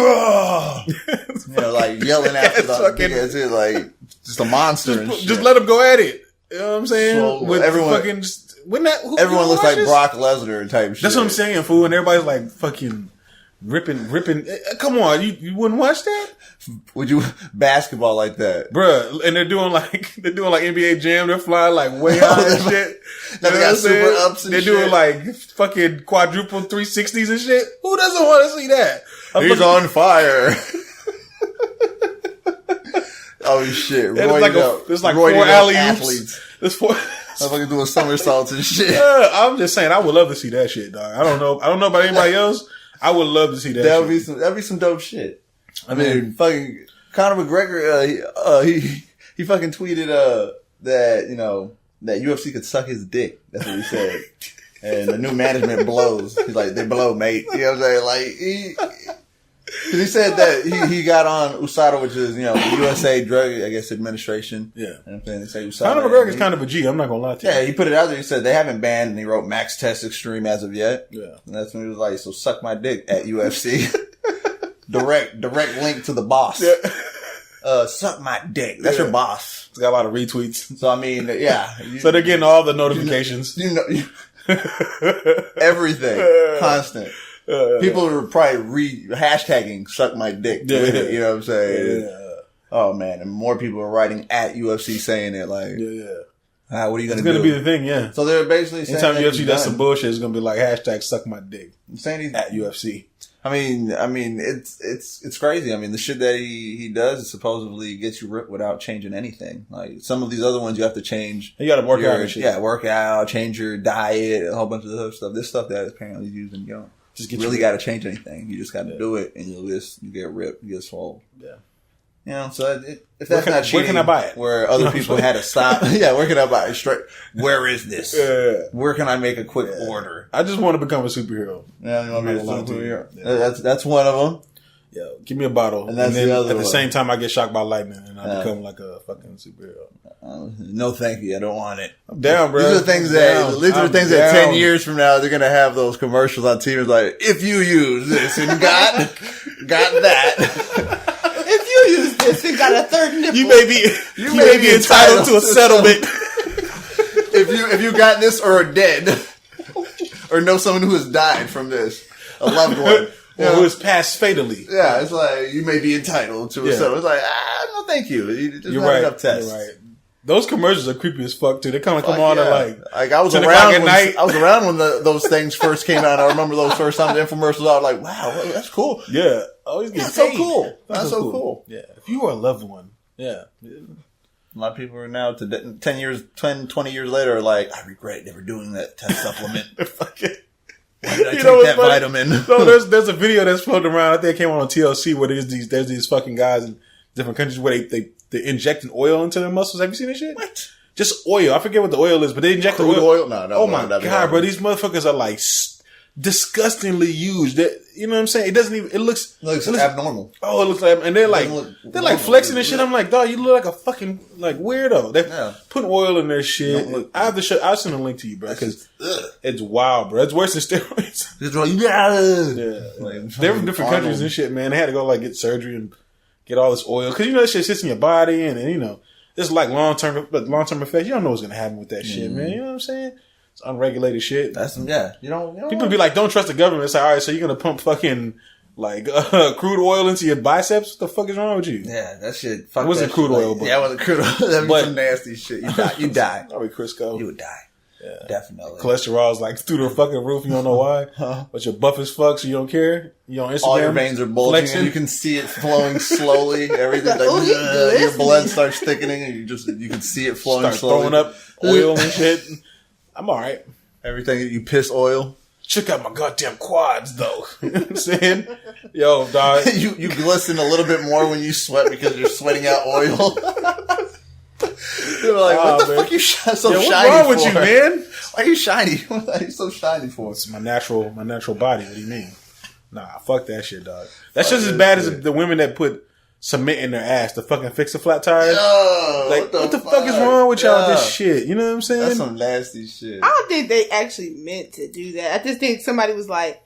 know, like yelling after the fucking like just a monster and shit. Just let him go at it. You know what I'm saying? So, with everyone- fucking, Everyone looks like this? Brock Lesnar type shit. That's what I'm saying, fool. And everybody's like fucking ripping. Come on, you wouldn't watch that? Would you basketball like that? Bruh, and they're doing like NBA Jam. They're flying like way high and shit. Now they got super ups and they're shit. doing like fucking quadruple 360s and shit. Who doesn't want to see that? He's on fire. Oh shit! There's like 4 alley-oops. Athletes. There's 4. I'm fucking doing somersaults and shit. Yeah, I'm just saying, I would love to see that shit, dog. I don't know about anybody else. I would love to see that. That'd be some dope shit. I mean, fucking Conor McGregor, he fucking tweeted that that UFC could suck his dick. That's what he said. And the new management blows. He's like, they blow, mate. You know what I'm saying? Like he said that he got on USADA, which is the USA Drug Administration. Yeah, you know what I'm saying? They say USADA. Conor McGregor is kind of a G. I'm not gonna lie to you. Yeah, he put it out there. He said they haven't banned, and he wrote Max Test Extreme as of yet. Yeah, and that's when he was like, "So suck my dick at UFC." direct link to the boss. Yeah. Suck my dick. That's your boss. It's got a lot of retweets. So I mean, yeah. So they're getting all the notifications. Everything constant. People are probably hashtagging "suck my dick" with it. You know what I'm saying? Yeah. Oh man, and more people are writing at UFC saying it. Like, what are you gonna do? It's gonna be the thing, yeah. So they're basically saying anytime UFC does some bullshit, it's gonna be like #suck my dick. I'm saying he's at UFC. I mean, it's crazy. I mean, the shit that he does supposedly gets you ripped without changing anything. Like some of these other ones, you have to change. You got to work out and shit. Yeah, work out, change your diet, a whole bunch of other stuff. This stuff that apparently he's using, you don't just really got to change anything. You just got to do it, and you get ripped, you get swole. Yeah. So if that's not cheating, where can I buy it? Where other people had to stop. Yeah, where can I buy it? Straight. Where is this? Where can I make a quick order? I just want to become a superhero. Yeah, you want to be a superhero? Yeah. That's one of them. Yeah, give me a bottle, and then the at the same time I get shocked by lightning, and I become like a fucking superhero. No, thank you. I don't want it. I'm down, bro. These are things that 10 years from now they're gonna have those commercials on TV. Like, if you use this and got that. If you use this and got a third nipple, you may be entitled to a settlement. if you got this or are dead, or know someone who has died from this, a loved one. Or who has passed fatally. Yeah, it's like, you may be entitled to a settlement. It's like, no thank you. You're right. Enough tests. You're right. Those commercials are creepy as fuck too. They kind of come on at like I was around when those things first came out. I remember those first time the infomercials. I was like, wow, that's cool. Yeah. Always get so cool. That's so cool. Yeah. If you were a loved one. Yeah. A lot of people are now 20 years later are like, I regret never doing that test supplement. Why did I take that vitamin? So there's a video that's floating around. I think it came on TLC where there's these fucking guys in different countries where they're injecting oil into their muscles. Have you seen this shit? What? Just oil. I forget what the oil is, but they inject crude oil. No. Oh my god, bro! These motherfuckers are like disgustingly used. You know what I'm saying? It doesn't even. It looks abnormal. Oh, it looks like, and they're like flexing and shit. I'm like, dog, you look like a fucking like weirdo. They're putting oil in their shit. I have to show. I'll send a link to you, bro, because it's wild, bro. It's worse than steroids. They're from different countries and shit, man. They had to go get surgery and get all this oil because that shit sits in your body and it's like long term effects. You don't know what's gonna happen with that shit, man. You know what I'm saying? It's unregulated shit. That's You don't people be like, don't trust the government. It's like, all right, so you're gonna pump fucking crude oil into your biceps? What the fuck is wrong with you? Yeah, that shit. It wasn't crude oil, but it wasn't crude oil. That'd be some nasty shit. You die. Probably Crisco. You would die. Yeah, definitely. Cholesterol's through the fucking roof. You don't know why, but you're buff as fuck, so you don't care. You on Instagram, all your veins are bulging, and you can see it flowing slowly. Everything, your blood starts thickening, and you can see it flowing slowly. Throwing up oil and shit. I'm all right. Everything you piss oil. Check out my goddamn quads, though. You know what I'm saying? Yo, dog. you glisten a little bit more when you sweat because you're sweating out oil. You're like, what the fuck are you so shiny for? What's wrong with you, man? Why are you shiny? What are you so shiny for? It's my natural body. What do you mean? Nah, fuck that shit, dog. That's just as bad as the women that put cement in their ass to fucking fix the flat tires. Yo, what the fuck is wrong with y'all with this shit? You know what I'm saying? That's some nasty shit. I don't think they actually meant to do that. I just think somebody was like,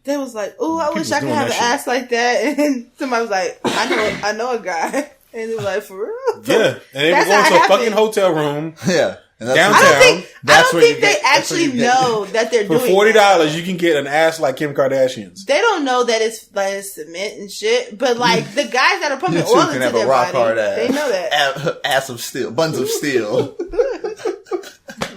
oh, I wish I could have an ass like that. And somebody was like, I know a guy. And they were like, for real? Yeah. And they were going to a fucking hotel room. Yeah. And that's downtown. I don't think they actually know that they're For doing $40, you can get an ass like Kim Kardashian's. They don't know that it's like cement and shit, but like the guys that are pumping oil into have their a rock body, hard ass. they know that. Ass of steel, buns of steel.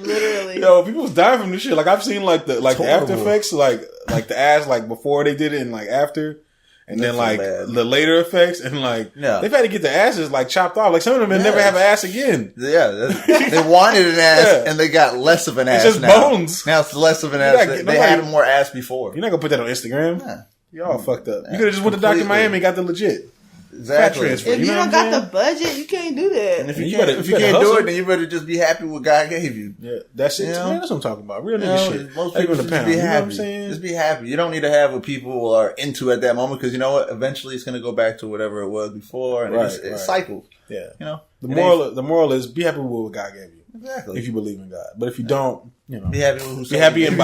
Literally. Yo, people was dying from this shit. Like I've seen like the after effects, like the ass like before they did it and like after. And then like the later effects and like they've had to get the asses like chopped off. Like some of them never have an ass again. Yeah, they wanted an ass and they got less of an ass. It's just now. Bones. Now it's less of an ass. They had more ass before. You're not gonna put that on Instagram. Yeah. Y'all fucked up. You could have just went to Dr. Miami and got the legit. Exactly. If you don't got the budget, you can't do that. And if you can't do it, then you better just be happy with what God gave you. Yeah, that's it. Man, that's what I'm talking about. Real nigga shit. Most people just be happy. You know what I'm saying? Just be happy. You don't need to have what people are into at that moment because you know what? Eventually, it's going to go back to whatever it was before, and it cycles. Yeah, you know. The moral is be happy with what God gave you. Exactly. If you believe in God, but if you don't, you know, be happy with be happy in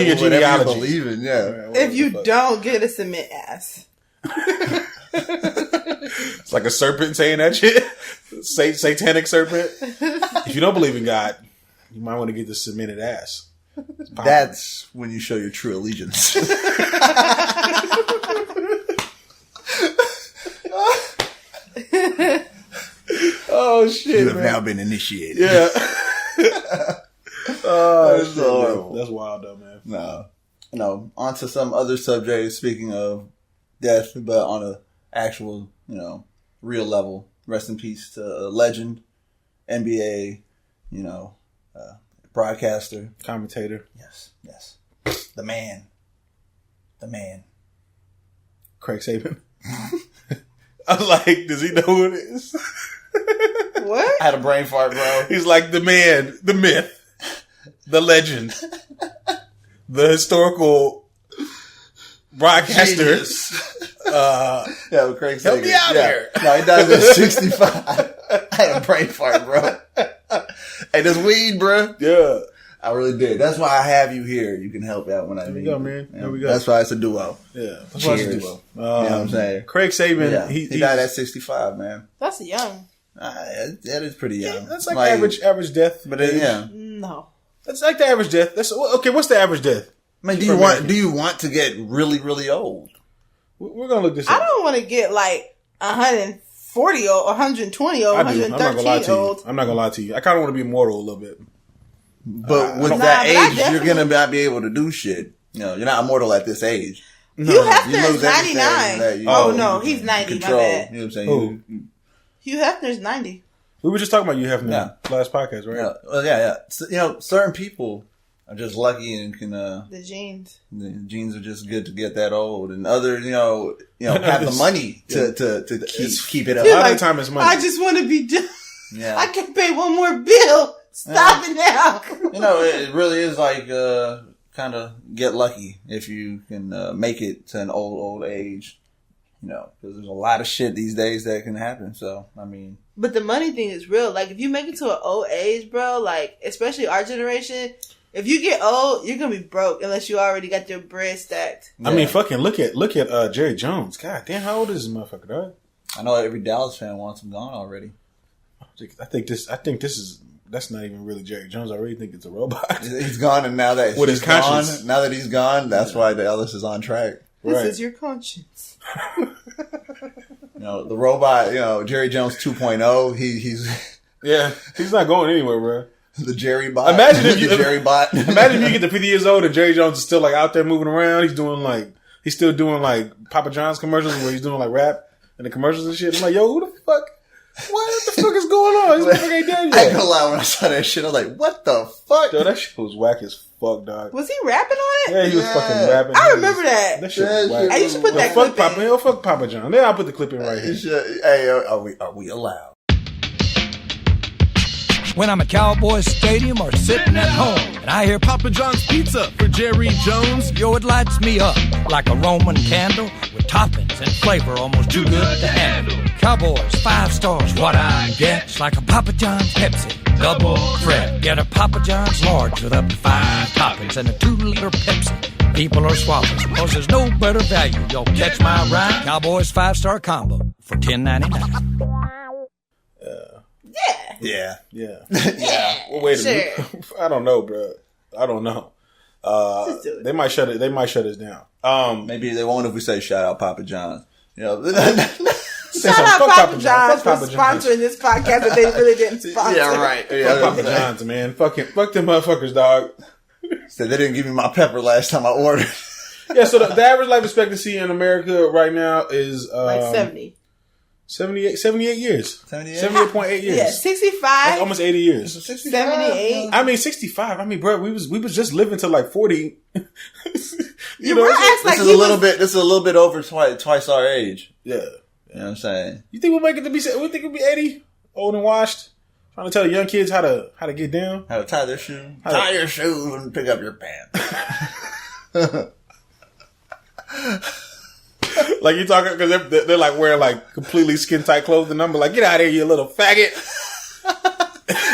your genealogy. You believe in, if you don't get a cement ass. It's like a serpent saying that shit. Satanic serpent. If you don't believe in God, you might want to get the cemented ass. That's when you show your true allegiance. Oh shit! You have now been initiated. Yeah. Oh, that's horrible. That's wild though, man. No. On to some other subjects. Speaking of death, but on a actual, real level. Rest in peace to a legend, NBA, broadcaster, commentator. Yes. The man. Craig Saban. I was like, does he know who it is? What? I had a brain fart, bro. He's like the man, the myth, the legend, the historical broadcaster. But Craig Saban. Help me out here. No, he dies at 65. I had a brain fart, bro. Hey, this weed, bro. Yeah. I really did. That's why I have you here. You can help out when I need. There we go, man. There we go. That's why it's a duo. Yeah. That's Cheers. why it's a duo. You know what I'm saying? Craig Saban. Yeah. He died at 65, man. That's young. That is pretty young. Yeah, that's like average death. But No. That's like the average death. Okay. What's the average death? I mean, do you want to get really, really old? We're gonna look this up. I don't want to get like 140 old, 120 old, 113 old. I'm not gonna lie to you. I kind of want to be immortal a little bit. But with that age, you're gonna not be able to do shit. You're not immortal at this age. Hugh Hefner's 99. No, he's 90. Control. My bad. You know what I'm saying? Hugh Hefner's 90. We were just talking about Hugh Hefner last podcast, right? Yeah. Well, yeah. So, certain people are just lucky and can. The genes. The genes are just good to get that old, and others, have the money to keep it up. A lot of the time, it's money. I just want to be done. Yeah. I can pay one more bill. Stop it now. It really is like kind of get lucky if you can make it to an old age. Because there's a lot of shit these days that can happen. So, I mean. But the money thing is real. Like, if you make it to an old age, bro, like, especially our generation, if you get old, you're going to be broke unless you already got your bread stacked. Yeah. I mean, fucking look at Jerry Jones. God damn, how old is this motherfucker, dog? I know every Dallas fan wants him gone already. I think that's not even really Jerry Jones. I really think it's a robot. He's gone, and now that he's gone, that's why the Ellis is on track. This is your conscience. The robot, Jerry Jones 2.0, he's not going anywhere, bro. The Jerry bot. Imagine if you get to 50 years old and Jerry Jones is still like out there moving around. He's still doing like Papa John's commercials where he's doing like rap and the commercials and shit. I'm like, yo, who the fuck? What the fuck is going on? This motherfucker ain't dead yet. I ain't gonna lie, when I saw that shit, I was like, what the fuck? Yo, that shit was whack as fuck, dog. Was he rapping on it? Yeah, he was fucking rapping. I remember that. That shit was whack. You should put that clip in. Fuck Papa John. Then I'll put the clip in right here. Hey, are we allowed? When I'm at Cowboys Stadium or sitting at home and I hear Papa John's Pizza for Jerry Jones, yo, it lights me up like a Roman candle with toppings and flavor almost too good to handle. Cowboys, 5 stars, what I get. It's like a Papa John's Pepsi, double threat. Get a Papa John's large with up to 5 toppings and a 2-liter Pepsi. People are swapping because there's no better value. Yo, catch my ride. Cowboys 5-star combo for $10.99. Yeah. Yeah. Yeah. Well, wait a minute. I don't know, bro. I don't know. They might shut it. They might shut us down. Maybe they won't if we say shout out Papa John's. You know, shout out Papa John's for sponsoring this podcast that they really didn't sponsor. Yeah, right. Yeah, Papa John's, man. Fuck them motherfuckers, dog. Said they didn't give me my pepper last time I ordered. Yeah, so the average life expectancy in America right now is like 70. 78 years. 78.8 years. Yeah, 65. That's almost 80 years. 78. I mean, 65. I mean, bro, we was just living to like 40. You know, this is a little bit over twice our age. Yeah. You know what I'm saying? You think we'll make it to be? We think we'll be 80, old and washed, trying to tell the young kids how to get down, how to tie their shoes, tie your shoes and pick up your pants. Like you talking because they're like wearing like completely skin tight clothes, and I'm like, get out of here, you little faggot.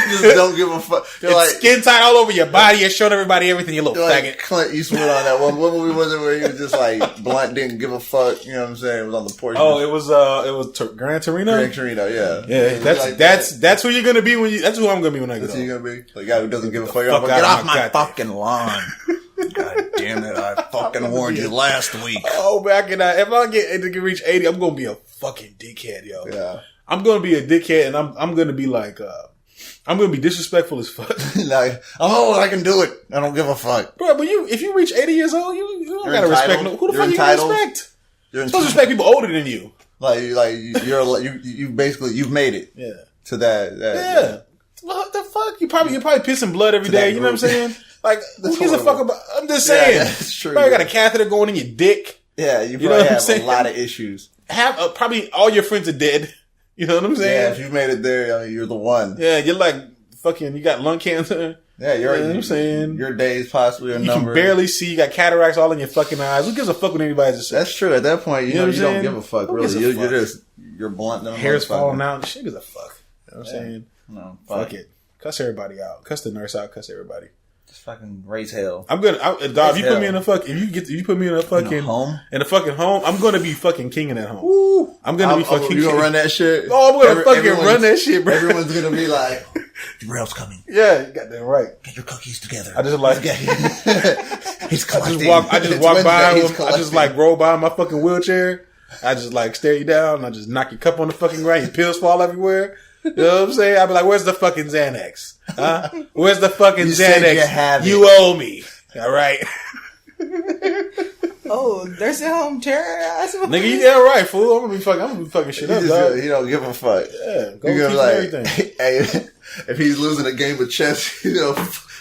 Just don't give a fuck. You're like skin tight all over your body. You're showing everybody everything, you little faggot. Like Clint Eastwood on that one. What movie was it where he was just like blunt, didn't give a fuck? You know what I'm saying? It was on the porch. Oh, it was Gran Torino. Gran Torino, yeah. That's who you're gonna be when you. That's who I'm gonna be when I get That's old. who you're gonna be? The guy who doesn't give a fuck. Get off my fucking lawn. God damn it! I fucking warned you last week. Oh, back in if I get to reach 80, I'm gonna be a fucking dickhead, yo. Yeah, I'm gonna be a dickhead, and I'm gonna be like, I'm gonna be disrespectful as fuck. Like, I'm old, I can do it. I don't give a fuck, bro. But if you reach 80 years old, you don't gotta respect no. Who the fuck you gonna respect? You're supposed to respect people older than you. You've made it. Yeah. To that. Yeah. What the fuck? You're probably pissing blood every day. You know what I'm saying? Like, who gives a fuck about? I'm just saying. Yeah, that's true. You got a catheter going in your dick. Yeah, you probably have a lot of issues. Probably all your friends are dead. You know what I'm saying? Yeah, if you made it there, I mean, you're the one. Yeah, you're like fucking. You got lung cancer. Yeah, you know what I'm saying? Your days possibly are numbered. You can barely see. You got cataracts all in your fucking eyes. Who gives a fuck what anybody just says? That's true. At that point, you know you don't give a fuck. Really, you're blunt. Hair's falling out. She gives a fuck. You know what I'm saying? No, fuck it. Cuss everybody out. Cuss the nurse out. Cuss everybody. Just fucking raise hell. I'm gonna, dog. You put me in a fucking. If you put me in a fucking home, in a fucking home, I'm gonna be fucking king in that home. Woo. I'm gonna be fucking. You gonna run that shit? Oh, I'm gonna fucking run that shit, bro. Everyone's gonna be like, Jarrell's coming. Yeah, you got that right. Get your cookies together. I just like. He's collecting. I just walk by him. I just like roll by my fucking wheelchair. I just like stare you down. I just knock your cup on the fucking ground. Your pills fall everywhere. You know what I'm saying? I'll be like, where's the fucking Xanax? Huh? Where's the fucking Xanax? You owe me. All right. Oh, nursing home terror. Nigga, you damn right, fool. I'm gonna be fucking shit up, dog. You don't give a fuck. Yeah, go you're keep like, everything. Hey, if he's losing a game of chess,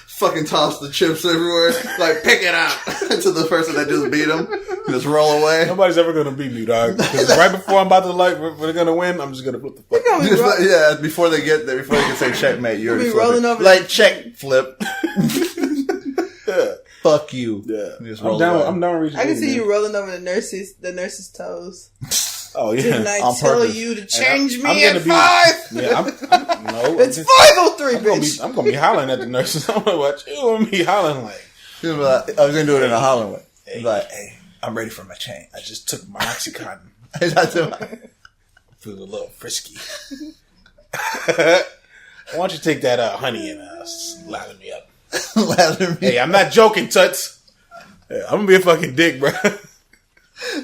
fucking toss the chips everywhere. Like, pick it up to the person that just beat him. Just roll away. Nobody's ever gonna beat me, dog. Because right before I'm about to we're gonna win, I'm just gonna flip the fuck. Yeah, before they get there, before they can say checkmate, you're already rolling over like check flip. Yeah. Fuck you. Yeah. I'm down reaching. I can see you rolling over the nurse's toes. Oh yeah. Didn't I tell you to change me at 5? Yeah, no. It's 5:03, bitch. I'm gonna be hollering at the nurses. I'm gonna watch you. I'm gonna be hollering like. I was gonna do it in a hollering way. Hey, like, hey, I'm ready for my change. I just took my Oxycontin. I feel a little frisky. Why don't you take that honey and lather me up? Lather me. Hey, I'm not joking, Tuts. Yeah, I'm gonna be a fucking dick, bro. That's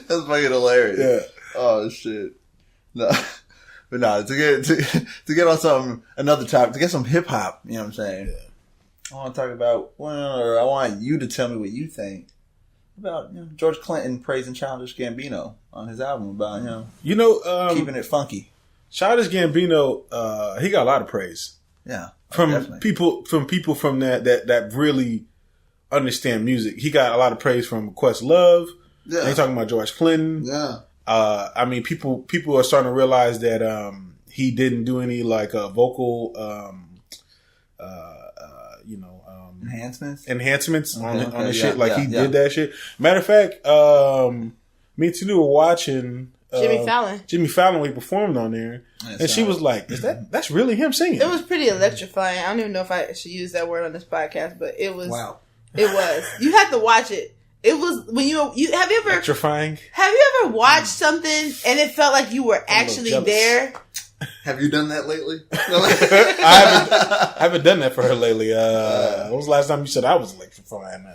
fucking hilarious. Yeah. Oh shit. No, but no. To get on another topic, to get some hip hop. You know what I'm saying? Yeah. I want to talk about. Or I want you to tell me what you think about George Clinton praising Childish Gambino on his album about keeping it funky. Childish Gambino, he got a lot of praise. Yeah, from definitely. people from that really understand music. He got a lot of praise from Questlove. Yeah, and he's talking about George Clinton. Yeah, I mean, people are starting to realize that he didn't do any like vocal enhancements on the shit. Like he did that shit. Matter of fact, me and Tinu were watching Jimmy Fallon when he performed on there, and she was like, that's really him singing? It was pretty electrifying. I don't even know if I should use that word on this podcast, but it was. Wow. It was. You had to watch it. It was when you have you ever electrifying. Have you ever watched something and it felt like you were actually there? Have you done that lately? I haven't done that for her lately. When was the last time you said I was electrifying?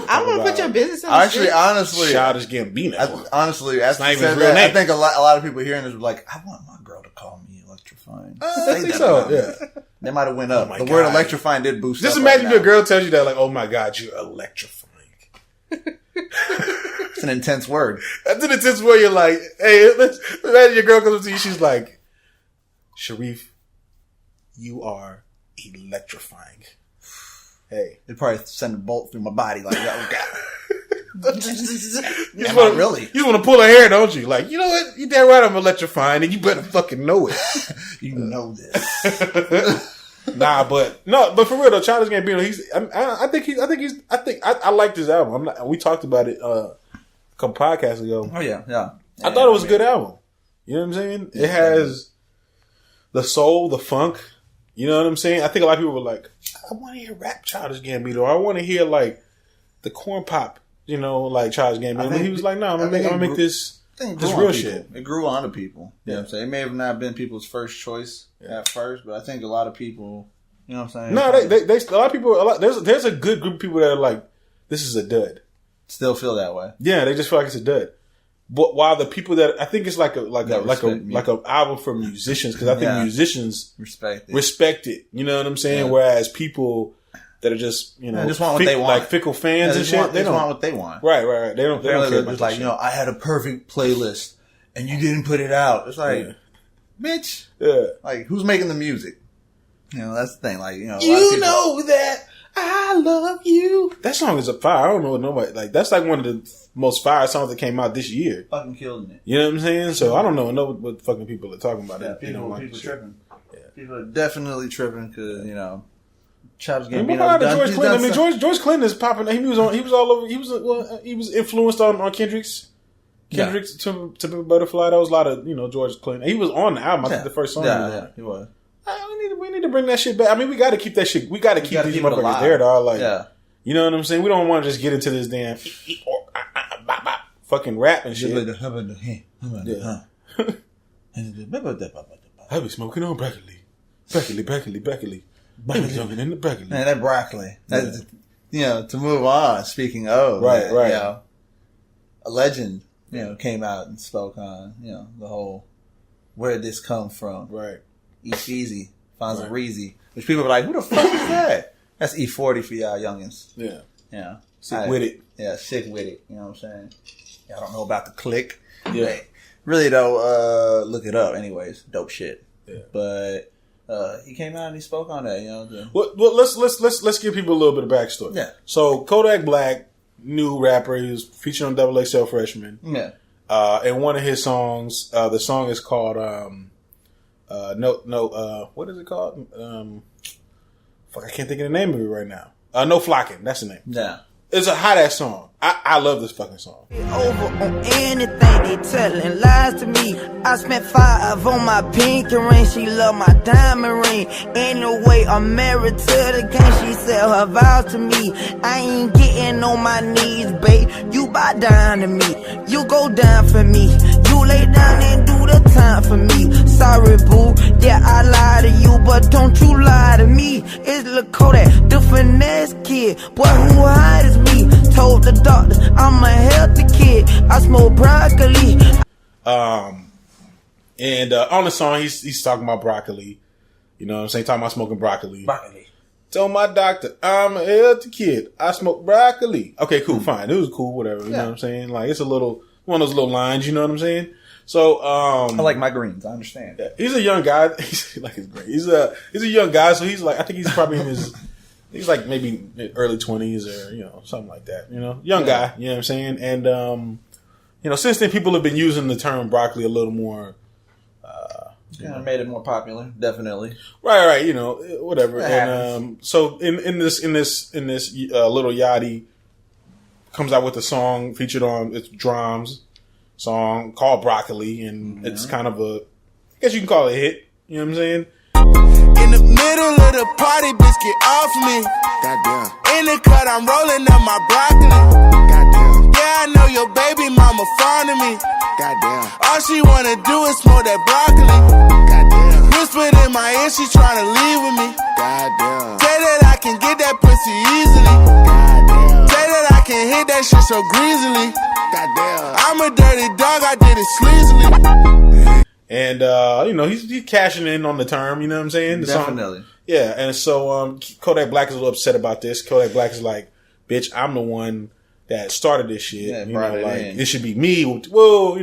I want to put your business on the street. Honestly, Childish Gambino. Honestly, as not you even said his real that, name. I think a lot of people hearing this were like, I want my girl to call me electrifying. I think so. Yeah, they might have went up. Oh the word electrifying did boost. Just up imagine right if your girl tells you that, like, "Oh my God, you're electrifying." It's an intense word. That's an intense word. You're like, hey, let's imagine your girl comes up to you. She's like, Sharif, you are electrifying. Hey, It'd probably send a bolt through my body. Like, oh God. Really? You want to pull her hair, don't you? Like, you know what? You damn right I'm electrifying, and you better fucking know it. You know this. But for real though, Childish Gambino, I liked his album. We talked about it a couple podcasts ago. Oh yeah. I thought it was a good album. You know what I'm saying? It has the soul, the funk. You know what I'm saying? I think a lot of people were like, I want to hear rap Childish Gambino. I want to hear like the corn pop. You know, like Childish Gambino. And he was like, no, I'm gonna make this real shit. It grew on to people. You know what I'm saying? It may have not been people's first choice at first, but I think a lot of people, you know what I'm saying? No, they a lot of people, there's a good group of people that are like, this is a dud. Still feel that way. Yeah, they just feel like it's a dud. But while the people that, I think it's like an album for musicians, because I think musicians respect it. You know what I'm saying? Yeah. Whereas people that are just, you know, just want what they want. Like fickle fans and shit. They don't want what they want. Right. They don't care about just like, you know, I had a perfect playlist and you didn't put it out. It's like, bitch. Yeah. Like, who's making the music? You know, that's the thing. Like, you know, know that I love you. That song is a fire. I don't know what nobody, like, that's like one of the most fire songs that came out this year. Fucking killing it. You know what I'm saying? So I don't know what fucking people are talking about. Yeah, people tripping. Yeah. People are definitely tripping because, you know, Childish Gambino. George Clinton. I mean, George Clinton is popping. He was all over. He was influenced on Kendrick's to Butterfly. That was a lot of, you know, George Clinton. He was on the album. I think the first song. He was. We need to bring that shit back. I mean, we got to keep that shit. We got to keep these motherfuckers there, dog. Like, you know what I'm saying? We don't want to just get into this damn fucking rap and shit. I be smoking on broccoli. Jumping in the broccoli. Man, that broccoli. That's, you know, to move on, speaking of, right. You know, a legend, you know, came out and spoke on, you know, the whole, where did this come from? Right. Easy, Fonzo Reezy, which people are like, who the fuck is that? That's E40 for y'all youngins. Yeah. Yeah. Sick with it. Yeah, sick with it. You know what I'm saying? Y'all don't know about the click. Yeah. But really though, look it up anyways. Dope shit. Yeah. But he came out and he spoke on that, you know. Well, let's give people a little bit of backstory. Yeah. So Kodak Black, new rapper, he was featured on Double XL Freshman. Yeah. And one of his songs, the song is called what is it called? I can't think of the name of it right now. No Flocking, that's the name. Yeah. It's a hot ass song. I love this fucking song. Over on anything they telling lies to me. I spent 5 on my pinky ring. She love my diamond ring. Anyway, I'm married to the game. She sell her vows to me. I ain't getting on my knees, babe. You bow down to me. You go down for me. You lay down and do the time for me. Sorry, boo. Yeah, I lie to you, but don't you lie to me. It's Lil Kodak, the finesse kid. Boy, who hide is me. Told the doctor I'm a healthy kid. I smoke broccoli. And on the song, he's talking about broccoli. You know what I'm saying? Talking about smoking broccoli. Told my doctor I'm a healthy kid. I smoke broccoli. Okay, cool, fine. It was cool, whatever. You know what I'm saying? Like, it's one of those little lines. You know what I'm saying? So, I like my greens. I understand. Yeah, he's a young guy. He's like his green. He's a young guy. So he's like, I think he's probably in his. He's like maybe early 20s or, you know, something like that, you know, young guy, you know what I'm saying? And, you know, since then people have been using the term broccoli a little more, made it more popular, definitely. Right, you know, whatever. And, so in this Little Yachty comes out with a song featured on its drums song called Broccoli. And it's kind of I guess you can call it a hit, you know what I'm saying? In the middle of the party, bitch, get off me. Goddamn. In the cut, I'm rolling up my broccoli. Goddamn. Yeah, I know your baby mama fond of me. Goddamn. All she wanna do is smoke that broccoli. Goddamn. Whispered in my ear, she tryna leave with me. Goddamn. Say that I can get that pussy easily. Goddamn. Say that I can hit that shit so greasily. Goddamn. I'm a dirty dog, I did it sleazily. And, he's cashing in on the term, you know what I'm saying? Definitely. Yeah, and so Kodak Black is a little upset about this. Kodak Black is like, bitch, I'm the one that started this shit. Yeah, it should be me. Well,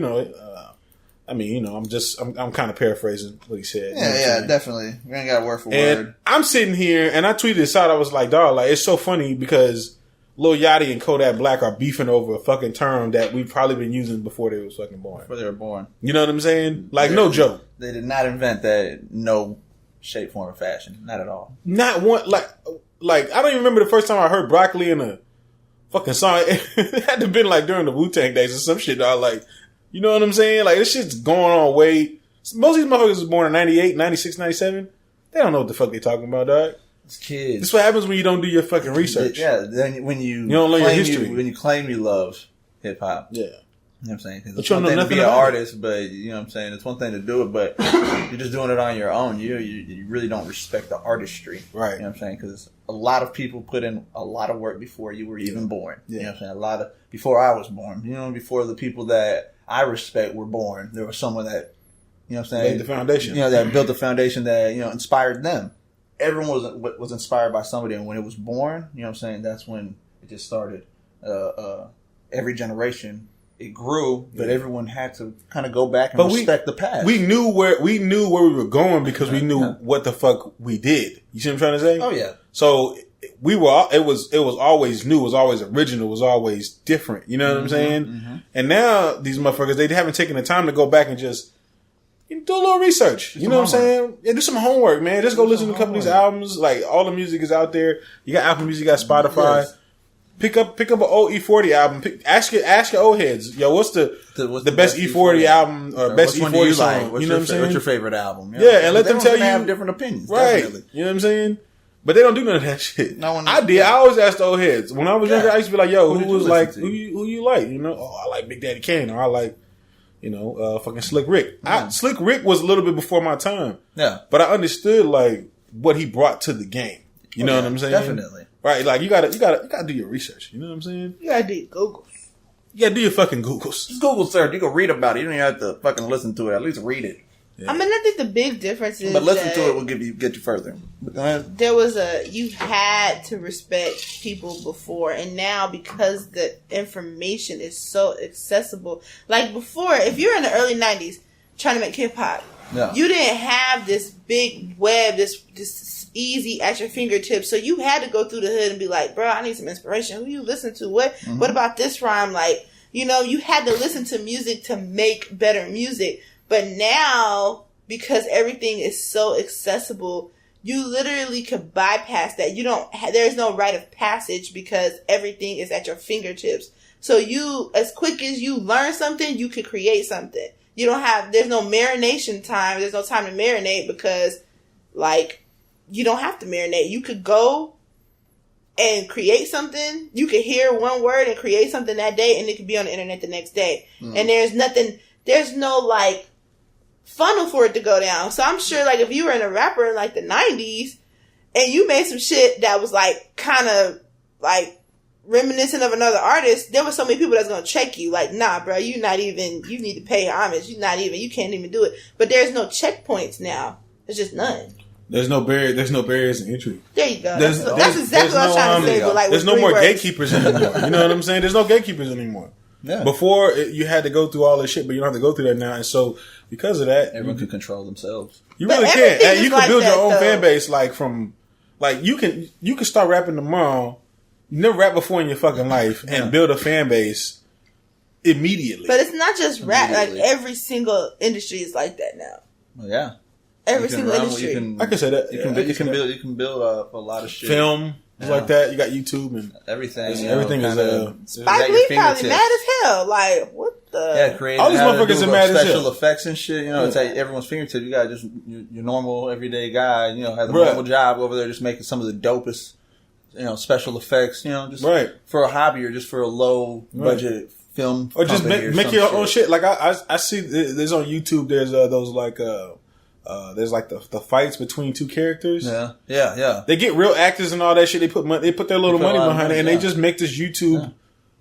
I'm kind of paraphrasing what he said. Yeah, definitely. We ain't got word for word. I'm sitting here, and I tweeted this out. I was like, dog, like, it's so funny because Lil Yachty and Kodak Black are beefing over a fucking term that we've probably been using before they was fucking born. Before they were born. You know what I'm saying? Like, no joke. They did not invent that no shape, form, or fashion. Not at all. Not one, like, I don't even remember the first time I heard broccoli in a fucking song. It had to have been like during the Wu-Tang days or some shit, dog. Like, you know what I'm saying? Like, this shit's going on way. Most of these motherfuckers was born in 98, 96, 97. They don't know what the fuck they talking about, dog. It's kids. This is what happens when you don't do your fucking research. Yeah, then when you don't learn your history. when you claim you love hip hop. Yeah. You know what I'm saying? But It's you one don't know thing to be nothing an about artist, but you know what I'm saying? It's one thing to do it, but you're just doing it on your own. You really don't respect the artistry. Right. You know what I'm saying? Because a lot of people put in a lot of work before you were even born. Yeah. You know what I'm saying? Before I was born. You know, before the people that I respect were born, there was someone that, you know what I'm saying? Laid the foundation. You know, that built the foundation that, inspired them. Everyone was inspired by somebody, and when it was born, you know what I'm saying, that's when it just started. Every generation, it grew, but everyone had to kind of go back and respect the past. We knew where we were going because we knew what the fuck we did. You see what I'm trying to say? Oh yeah. So it was always new, it was always original, it was always different. You know what I'm saying? Mm-hmm. And now these motherfuckers, they haven't taken the time to go back and just do a little research. You know what I'm saying? Yeah, do some homework, man. Just go listen to a couple of these albums. Like, all the music is out there. You got Apple Music, you got Spotify. Yes. Pick up an old E40 album. Ask your old heads, yo, what's the best E40 album or best E40 song? Like? You know what I'm saying? What's your favorite album? Yeah, and let them tell you. They have different opinions, right? Definitely. You know what I'm saying? But they don't do none of that shit. No one. I did. I always asked the old heads when I was younger. I used to be like, yo, who you like? You know, I like Big Daddy Kane, or I like, fucking Slick Rick. Slick Rick was a little bit before my time. Yeah. But I understood like what he brought to the game. You know what I'm saying? Definitely. Right. Like you gotta do your research. You know what I'm saying? You gotta do your Googles. You gotta do your fucking Googles. Just Google search. You can read about it. You don't even have to fucking listen to it. At least read it. Yeah. I mean, I think the big difference is, but listen to it will get you further. There was you had to respect people before, and now because the information is so accessible, like before, if you're in the early '90s trying to make hip hop, you didn't have this big web, this easy at your fingertips, so you had to go through the hood and be like, bro, I need some inspiration. Who you listen to? What about this rhyme? Like, you had to listen to music to make better music. But now, because everything is so accessible, you literally could bypass that. There's no rite of passage because everything is at your fingertips. So as quick as you learn something, you could create something. There's no marination time. There's no time to marinate because, you don't have to marinate. You could go and create something. You could hear one word and create something that day, and it could be on the internet the next day. And there's no, funnel for it to go down. So I'm sure, if you were in a rapper in, the 90s, and you made some shit that was, kind of, reminiscent of another artist, there was so many people that's gonna check you. Nah, bro, you need to pay homage. You can't even do it. But there's no checkpoints now. There's just none. There's no barriers in entry. There you go. That's exactly what I was trying to say. But there's no more gatekeepers anymore. You know what I'm saying? There's no gatekeepers anymore. Yeah. Before, you had to go through all this shit, but you don't have to go through that now. And so, because of that, everyone can control themselves. You really can. And you can build your own fan base, you can start rapping tomorrow. You never rapped before in your fucking life and build a fan base immediately. But it's not just rap. Every single industry is like that now. Well, yeah. Every single industry. I can say that. You can build a lot of shit. Film. Like that, you got YouTube and everything. Everything is Spike Lee probably mad as hell. What the? Yeah, creating all these motherfuckers are mad as hell. Special effects and shit. It's at everyone's fingertips. You got just your normal everyday guy. Has a normal job over there, just making some of the dopest, special effects. Just for a hobby or just for a low budget film, or just make your own shit. I see there's on YouTube. There's those there's like the fights between two characters. Yeah. They get real actors and all that shit. They put their little money behind it, and they just make this YouTube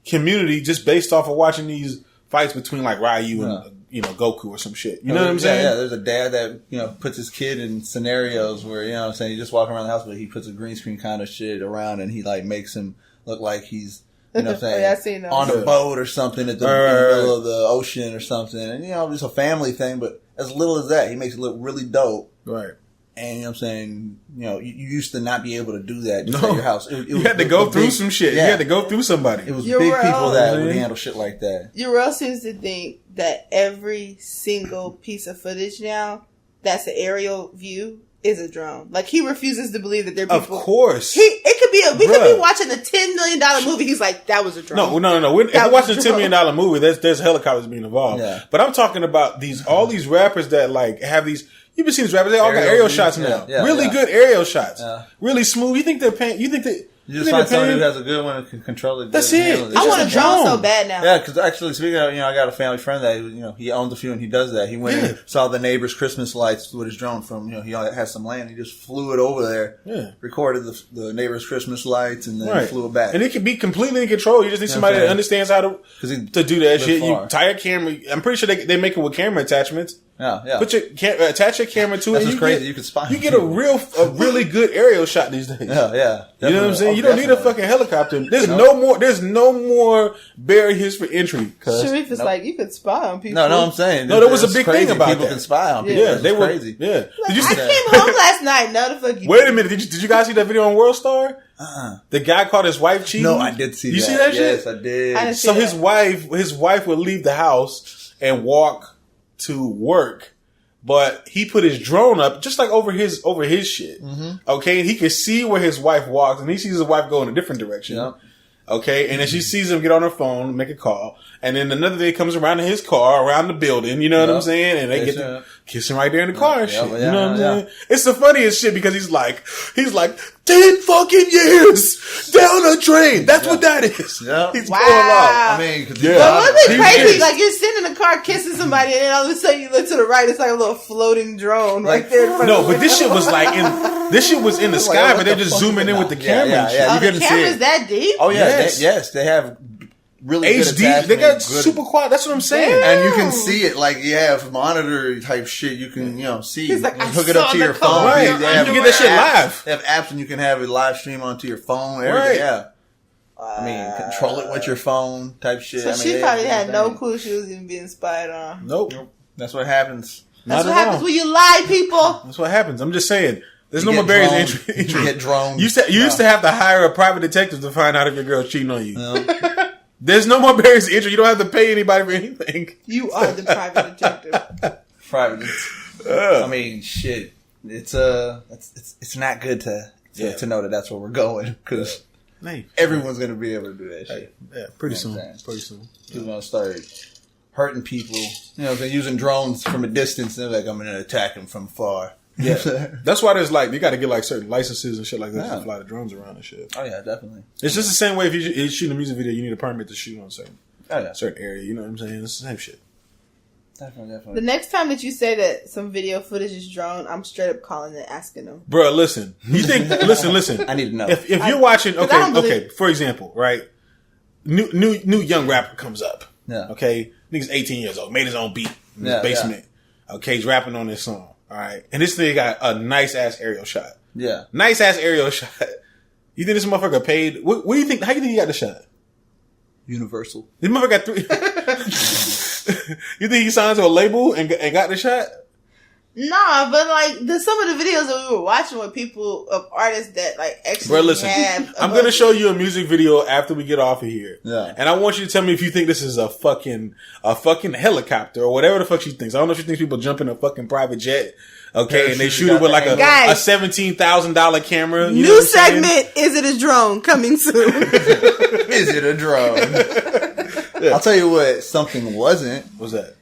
community just based off of watching these fights between like Ryu and Goku or some shit. You know what I'm saying? Yeah, there's a dad that puts his kid in scenarios where what I'm saying, he just walking around the house, but he puts a green screen kind of shit around, and he like makes him look like he's what I'm saying, on a boat or something in the middle of the ocean or something, and it's a family thing, but as little as that, he makes it look really dope. Right. And what I'm saying, you used to not be able to do that just at your house. You had to go through some shit. Yeah. You had to go through somebody. It was big people that would handle shit like that. Urel seems to think that every single piece of footage now that's an aerial view is a drone. Like, he refuses to believe that there are people. Of course. We could be watching a $10 million movie. He's like, that was a drone. No. If we're watching a $10 million movie, there's helicopters being involved. Yeah. But I'm talking about all these rappers that like have these. You've been seeing these rappers, they all got aerial shots now. Really good aerial shots. Really smooth. You think they're paying? You just find somebody who has a good one and can control it. That's it. I want a drone so bad now. Yeah, because actually, speaking of, I got a family friend that, he owns a few and he does that. He went and saw the neighbor's Christmas lights with his drone from, he has some land. He just flew it over there, recorded the neighbor's Christmas lights, and then flew it back. And it can be completely in control. You just need somebody that understands how to do that shit. You tie a camera. I'm pretty sure they make it with camera attachments. Yeah. Attach your camera to it. That's crazy. You can spy. You get a really good aerial shot these days. Yeah. You know what I'm saying? You don't need a fucking helicopter. There's no more barriers for entry. Sharif is like, you could spy on people. No, I'm saying. No, there was a big thing about people can spy on people. Yeah, they were crazy. Yeah. Did you I came home last night. No, the fuck you. Wait a minute. Did you guys see that video on World Star? The guy caught his wife cheating. No, I did see that. You see that shit? Yes, I did. So his wife would leave the house and walk to work. But he put his drone up just like over his shit. Mm-hmm. Okay. And he can see where his wife walks, and he sees his wife go in a different direction. Yep. Okay. And then she sees him get on her phone, make a call. And then another day comes around in his car, around the building. You know what I'm saying? And they get to kissing right there in the car and shit. You know what I'm saying? It's the funniest shit because he's like 10 fucking years down a drain. That's what that is. Yeah. He's going off. I mean, but wasn't it crazy? Like, you're sitting in a car kissing somebody, and then all of a sudden you look to the right, it's like a little floating drone right there. No, but this shit was in the sky, but they're just zooming in with the camera. Yeah. You couldn't see it. The camera's that deep? Oh yeah, yes, they have. Really HD, they got super quad. That's what I'm saying. And you can see it like monitor type shit. You can see. He's like, hook it up to your phone. Right. You can get that shit live. They have apps and you can have it live stream onto your phone. Everything. Yeah. I mean, control it with your phone type shit. So she probably had no clue she was even being spied on. Nope. That's what happens. That's what happens when you lie, people. That's what happens. I'm just saying. There's no more barriers to entry. You get drones. You used to have to hire a private detective to find out if your girl's cheating on you. There's no more barriers to entry. You don't have to pay anybody for anything. You are the private detective. Private. I mean, shit. It's not good to know that that's where we're going because everyone's gonna be able to do that shit. Yeah, pretty soon. People gonna start hurting people. They're using drones from a distance. They're like, I'm gonna attack them from far. Yeah, that's why there's you got to get certain licenses and shit like that to fly the drones around and shit. Oh yeah, definitely. It's just the same way if you're shooting a music video, you need a permit to shoot on certain area. You know what I'm saying? It's the same shit. Definitely. The next time that you say that some video footage is drone, I'm straight up calling and asking them. Bro, listen. You think? listen. I need to know if you're watching. Okay. For example, right? New young rapper comes up. Yeah. Okay, nigga's 18 years old, made his own beat in his basement. Yeah. Okay, he's rapping on this song. All right. And this thing got a nice ass aerial shot. Yeah. Nice ass aerial shot. You think this motherfucker paid? What do you think? How do you think he got the shot? Universal. This motherfucker got 3. You think he signed to a label and got the shot? Nah, but some of the videos that we were watching with people of artists that actually have. I'm gonna show you a music video after we get off of here. Yeah. And I want you to tell me if you think this is a fucking helicopter or whatever the fuck she thinks. I don't know if she thinks people jump in a fucking private jet. Okay, and they shoot it with a $17,000 camera. New segment, is it a drone coming soon? Is it a drone? I'll tell you what, something wasn't. What's that?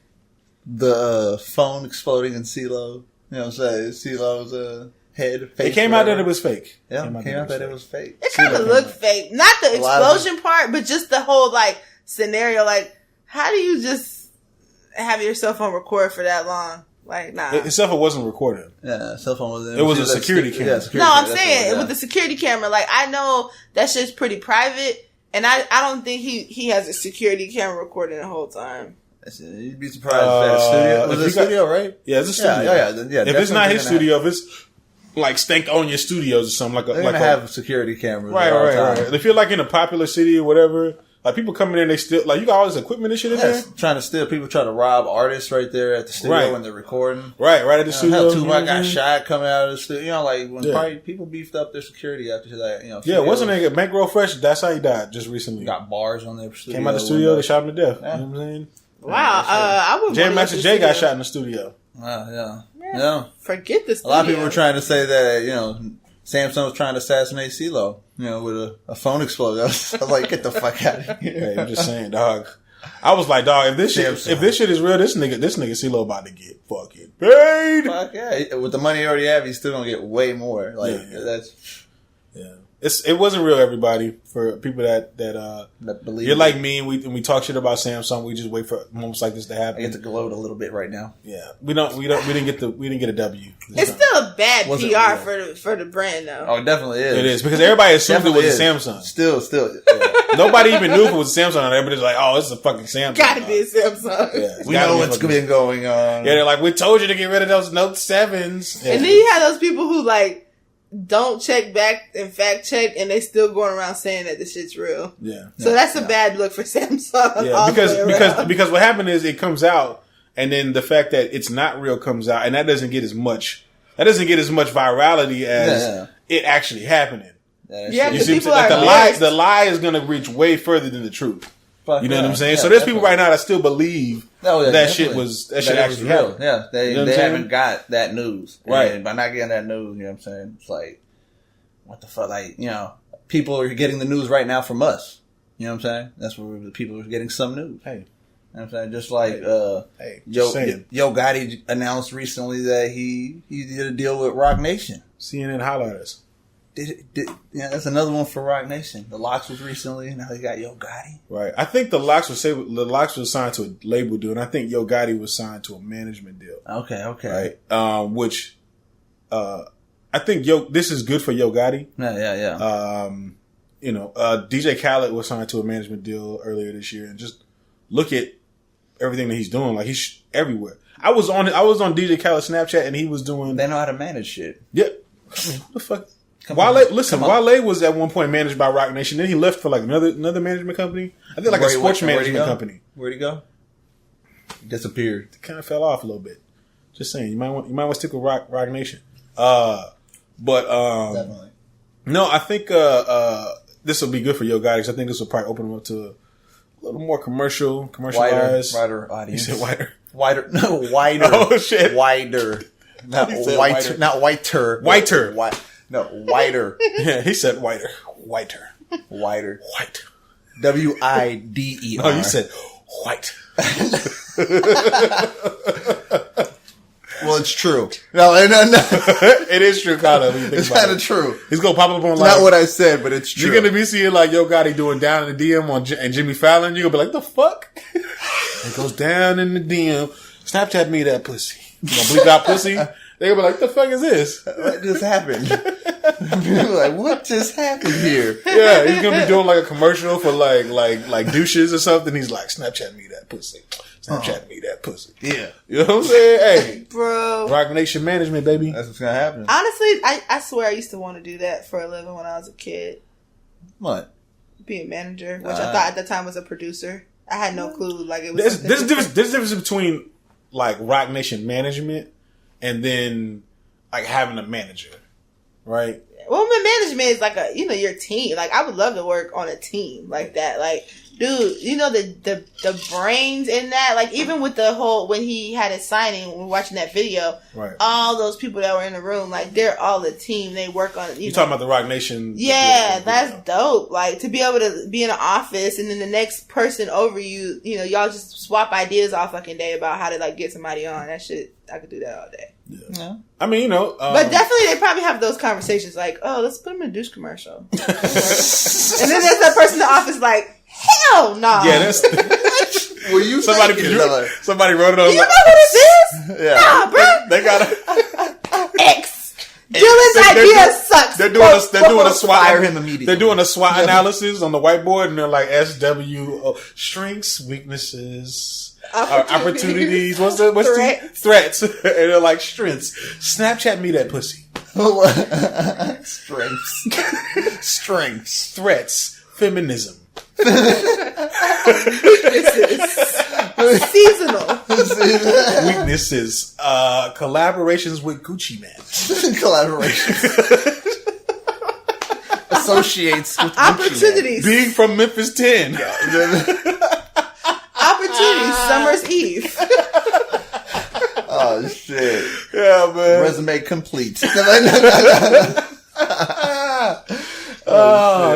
The phone exploding in CeeLo. You know what I'm saying? CeeLo's head. It came out that it was fake. Yeah, it came out that it was fake. It kind of looked fake. Not the explosion part, but just the whole scenario. How do you just have your cell phone record for that long? Like, nah. His cell phone wasn't recording. Yeah, cell phone wasn't. It was a security camera. Yeah, no, I'm saying with the security camera, like, I know that shit's pretty private, and I don't think he has a security camera recording the whole time. You'd be surprised if at a studio. Was it a studio, right? Yeah, it's a studio. Yeah. If it's not his studio, if it's like Stank on your studios or something, they're gonna have security cameras. Right. If you're like in a popular city or whatever, like people come in there and they still like you got all this equipment and shit in there. Trying to steal. People try to rob artists right there at the studio when they're recording. Right at the studio. Hell, Tupac got shot coming out of the studio. You know, like when probably people beefed up their security after that. You know, yeah, wasn't it Bankroll Fresh? That's how he died just recently. Got bars on their studio. Came out of the studio, they shot him to death. Yeah. You know what I'm saying? Wow, I would. Jam Master Jay got shot in the studio. Wow, yeah. Forget this. A lot of people were trying to say that Samsung was trying to assassinate CeeLo, with a phone explosion. I was like, get the fuck out of here. Hey, I'm just saying, dog. I was like, dog, if this shit is real, this nigga CeeLo about to get fucking paid. Fuck yeah. With the money he already have, he's still gonna get way more. Like that's It wasn't real, everybody. For people that believe you're like me and we talk shit about Samsung, we just wait for moments like this to happen. I get to gloat a little bit right now. Yeah. We didn't get a W. It's still a bad PR for the brand though. Oh, it definitely is. It is because everybody assumed it was a Samsung. Still. Yeah. Nobody even knew if it was a Samsung. Everybody's like, oh, it's a fucking Samsung. Gotta be a Samsung. Yeah, we know what's been going on. Yeah, they're like, we told you to get rid of those Note 7s. Yeah. And then you have those people who like don't check back and fact check, and they still going around saying that this shit's real. Yeah. So that's a bad look for Samsung. Yeah, because what happened is it comes out, and then the fact that it's not real comes out, and that doesn't get as much virality as it actually happening. Yeah, you see, like the lie is going to reach way further than the truth. You know what I'm saying? So there's people right now that still believe that shit actually happened. Yeah, they haven't got that news. Right. And by not getting that news, you know what I'm saying? It's like, what the fuck? Like, people are getting the news right now from us. You know what I'm saying? That's where the people are getting some news. Hey. You know what I'm saying? Just like Yo Gotti announced recently that he did a deal with Rock Nation. CNN highlighters. That's another one for Rock Nation. The Locks was recently, now they got Yo Gotti. Right. I think the Locks was signed to a label deal, and I think Yo Gotti was signed to a management deal. Okay. Right. Which I think this is good for Yo Gotti. Yeah. DJ Khaled was signed to a management deal earlier this year, and just look at everything that he's doing. Like he's everywhere. I was on DJ Khaled's Snapchat, and he was doing. They know how to manage shit. Yeah. What the fuck? Wale was at one point managed by Rock Nation. Then he left for like another management company. I think like a sports management company. Where'd he go? He disappeared. It kind of fell off a little bit. Just saying, you might want to stick with Rock Nation. Definitely. No, I think this will be good for Yo Gotti because I think this will probably open him up to a little more commercialized, wider audience. You said wider. Wider. No, wider. Oh shit. Wider. Not whiter. Not whiter. Whiter. No, whiter. Yeah, he said whiter. Whiter. Whiter. White. WIDER. No, you said white. Well, it's true. No. It is true, kind of. It's kind of true. He's gonna pop up on. It's not what I said, but it's true. You're gonna be seeing like Yo Gotti doing down in the DM and Jimmy Fallon. You're gonna be like, the fuck? It goes down in the DM. Snapchat me that pussy. You gonna bleep out pussy? They're gonna be like, the fuck is this? What just happened? Like, what just happened here? Yeah, he's gonna be doing like a commercial for like douches or something. He's like, Snapchat me that pussy. Snapchat me that pussy. Yeah. You know what I'm saying? Hey. Bro. Rock Nation management, baby. That's what's gonna happen. Honestly, I swear I used to want to do that for a living when I was a kid. What? Be a manager, which I thought at the time was a producer. I had no clue. Like it was. There's a difference between like Rock Nation management and then like having a manager, right? Well, management is like your team. Like I would love to work on a team like that. Like, dude, the brains in that. Like even with the whole when he had his signing, when we were watching that video, right? All those people that were in the room, like they're all a team. They work on it. You talking about the Rock Nation? Yeah, that's dope. Like to be able to be in an office and then the next person over you, y'all just swap ideas all fucking day about how to like get somebody on. That shit, I could do that all day. Yeah. I mean, but definitely they probably have those conversations like, oh, let's put him in a douche commercial. And then there's that person in the office like, hell no. Yeah, that's Well, you somebody wrote it on. You know who this is? Yeah. Nah, bro. They got X. Dylan's idea sucks. They're doing a SWOT. Fire him immediately. They're doing a SWOT analysis on the whiteboard, and they're like SWO strengths, weaknesses, opportunities. What's threats? And they're like strengths. Snapchat me that pussy. Strengths, threats, feminism. Seasonal. Weaknesses, collaborations with Gucci Man. Collaborations. Associates with Opportunities. Being from Memphis 10. Opportunities. Summer's Eve. Oh shit. Yeah, man. Resume complete.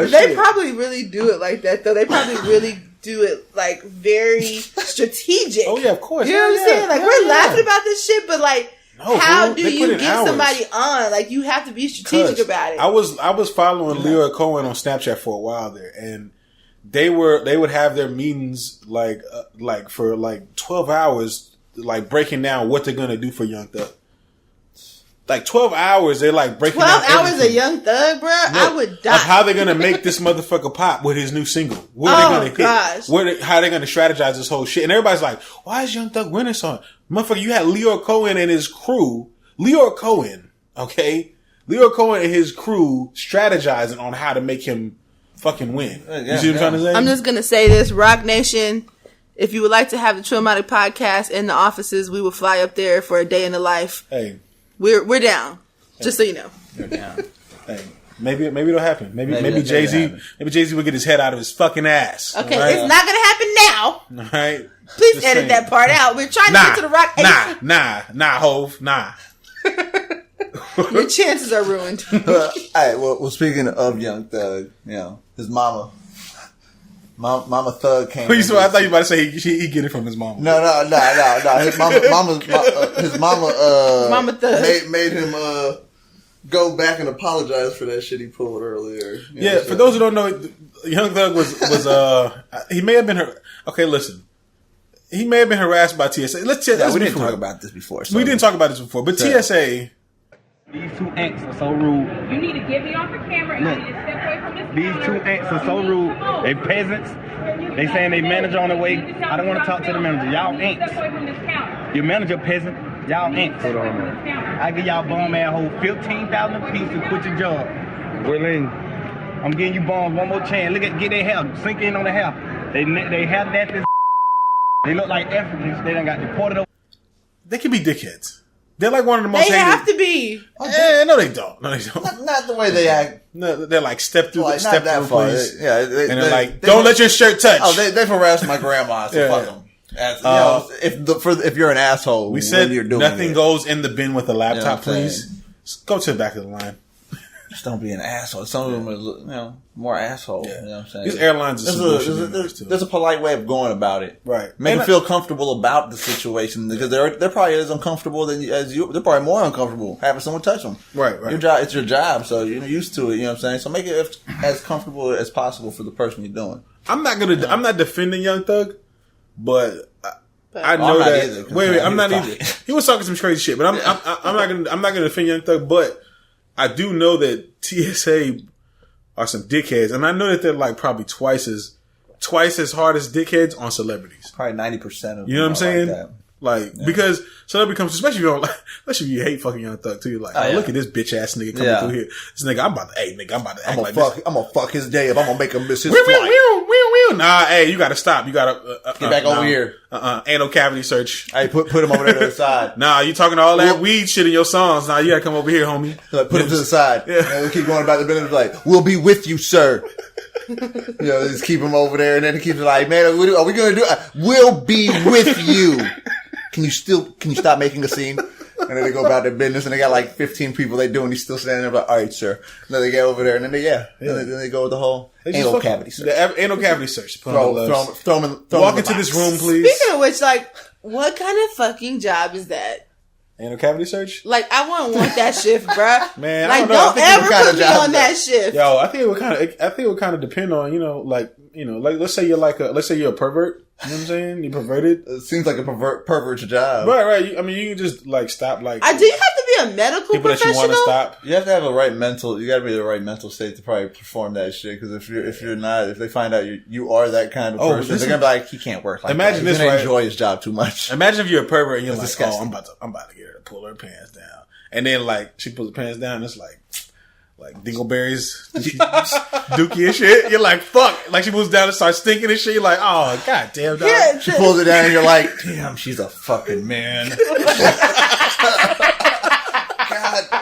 They probably really do it like that, though. They probably really do it like very strategic. Oh yeah, of course. You know what I'm saying? Like we're laughing about this shit, but like, how do you get somebody on? Like you have to be strategic about it. I was following Leroy Cohen on Snapchat for a while there, and they would have their meetings like for like 12 hours, like breaking down what they're gonna do for Young Thug. Like 12 hours, they're like breaking 12 down hours everything. of Young Thug, bro. I would die. Of how they're gonna make this motherfucker pop with his new single? Where they gonna hit? How they gonna strategize this whole shit? And everybody's like, "Why is Young Thug winning song, motherfucker?" You had Leroy Cohen and his crew. Leroy Cohen and his crew strategizing on how to make him fucking win. You see what I'm trying to say? I'm just gonna say this, Rock Nation. If you would like to have the Trillmatic podcast in the offices, we will fly up there for a day in the life. Hey. We're down. Just so you know. We're down. Hey, maybe it'll happen. Maybe Jay-Z will get his head out of his fucking ass. Okay, right? It's not gonna happen now. All right. Please just edit that part out. We're trying to get to the Rock. Nah, Hov, nah. Your chances are ruined. All right. Well, speaking of Young Thug, his mama Thug came. I thought you were about to say he get it from his mama. No. His mama Thug made him go back and apologize for that shit he pulled earlier. For those who don't know, Young Thug was he may have been he may have been harassed by TSA. We didn't talk about this before. We didn't talk about this before, but TSA. These two ants are so rude. You need to get me off the camera and you need to step away from this These two ants are so rude. They peasants. They saying they manager on the way. I don't want to talk to the manager. Y'all ants. Your manager peasant. Y'all ants. Hold on. I give y'all bum ass hold 15,000 a piece to quit your job. Willing. I'm giving you bums one more chance. Get their hair. Sink in on the hair. They have that. They look like Africans. They done got deported over. They can be dickheads. They're like one of the most. They have to be. No, they don't. Not the way they act. No, they're like step through, not step that through, far. please. And they're like, don't let your shirt touch. Oh, they've harassed my grandma. So fuck them. If you're an asshole, we said you're doing nothing goes in the bin with a laptop. Please go to the back of the line. Just don't be an asshole. Some of them are, more asshole. Yeah. You know what I'm saying? These airlines are there's a polite way of going about it. Right. Make them feel comfortable about the situation because they're probably as uncomfortable as you. They're probably more uncomfortable having someone touch them. Right. Your job, it's your job, so you're used to it. You know what I'm saying? So make it as comfortable as possible for the person you're doing. I'm not defending Young Thug, but I know that. Wait, I'm not either. He was talking some crazy shit, but I'm not gonna defend Young Thug, but I do know that TSA are some dickheads, and I know that they're like probably twice as hard as dickheads on celebrities. Probably 90% of them. You know what I'm saying? Because celebrity comes, especially if you hate fucking Young Thug too. You're like, look at this bitch ass nigga coming through here. This nigga, I'm about to act like this. I'm gonna fuck his day up. I'm gonna make him miss his flight. Nah, hey, you gotta stop. You gotta get back over here. Anal cavity search. Hey, put him over there to the side. Nah, you talking all that weed shit in your songs. Nah, you gotta come over here, homie. Put him to the side. Yeah. And we keep going about the business like, we'll be with you, sir. Just keep him over there, and then he keeps like, man, are we gonna do? We'll be with you. Can you stop making a scene? And then they go about their business, and they got like 15 people they do, and he's still standing there like, all right, sir. And then they get over there, and then then they go with the whole anal cavity search. The anal cavity search. Throw Walk into this room, please. Speaking of which, like, what kind of fucking job is that? Ain't no cavity search? Like, I wouldn't want that shift, bruh. Man, like, I don't know. Don't ever put me on that shift. Yo, I think it would kind of depend on, like let's say you're a pervert. You know what I'm saying? You perverted. It seems like a pervert's job. Right. You can just like stop like. Do you have to be a medical people professional? That you want to stop. You have to have a right mental. You got to be in the right mental state to probably perform that shit. Because if you're not, if they find out you are that kind of person, they're gonna be like, he can't work like imagine that. He's this, gonna right? enjoy his job too much. Imagine if you're a pervert and you're That's like, disgusting. I'm about to get her to pull her pants down, and then like she pulls her pants down, and it's like dingleberries, dookie and shit. You're like, fuck. Like she moves down and starts stinking and shit. You're like, oh, god damn, dog. Yeah, she pulls it down and you're like, damn, she's a fucking man. God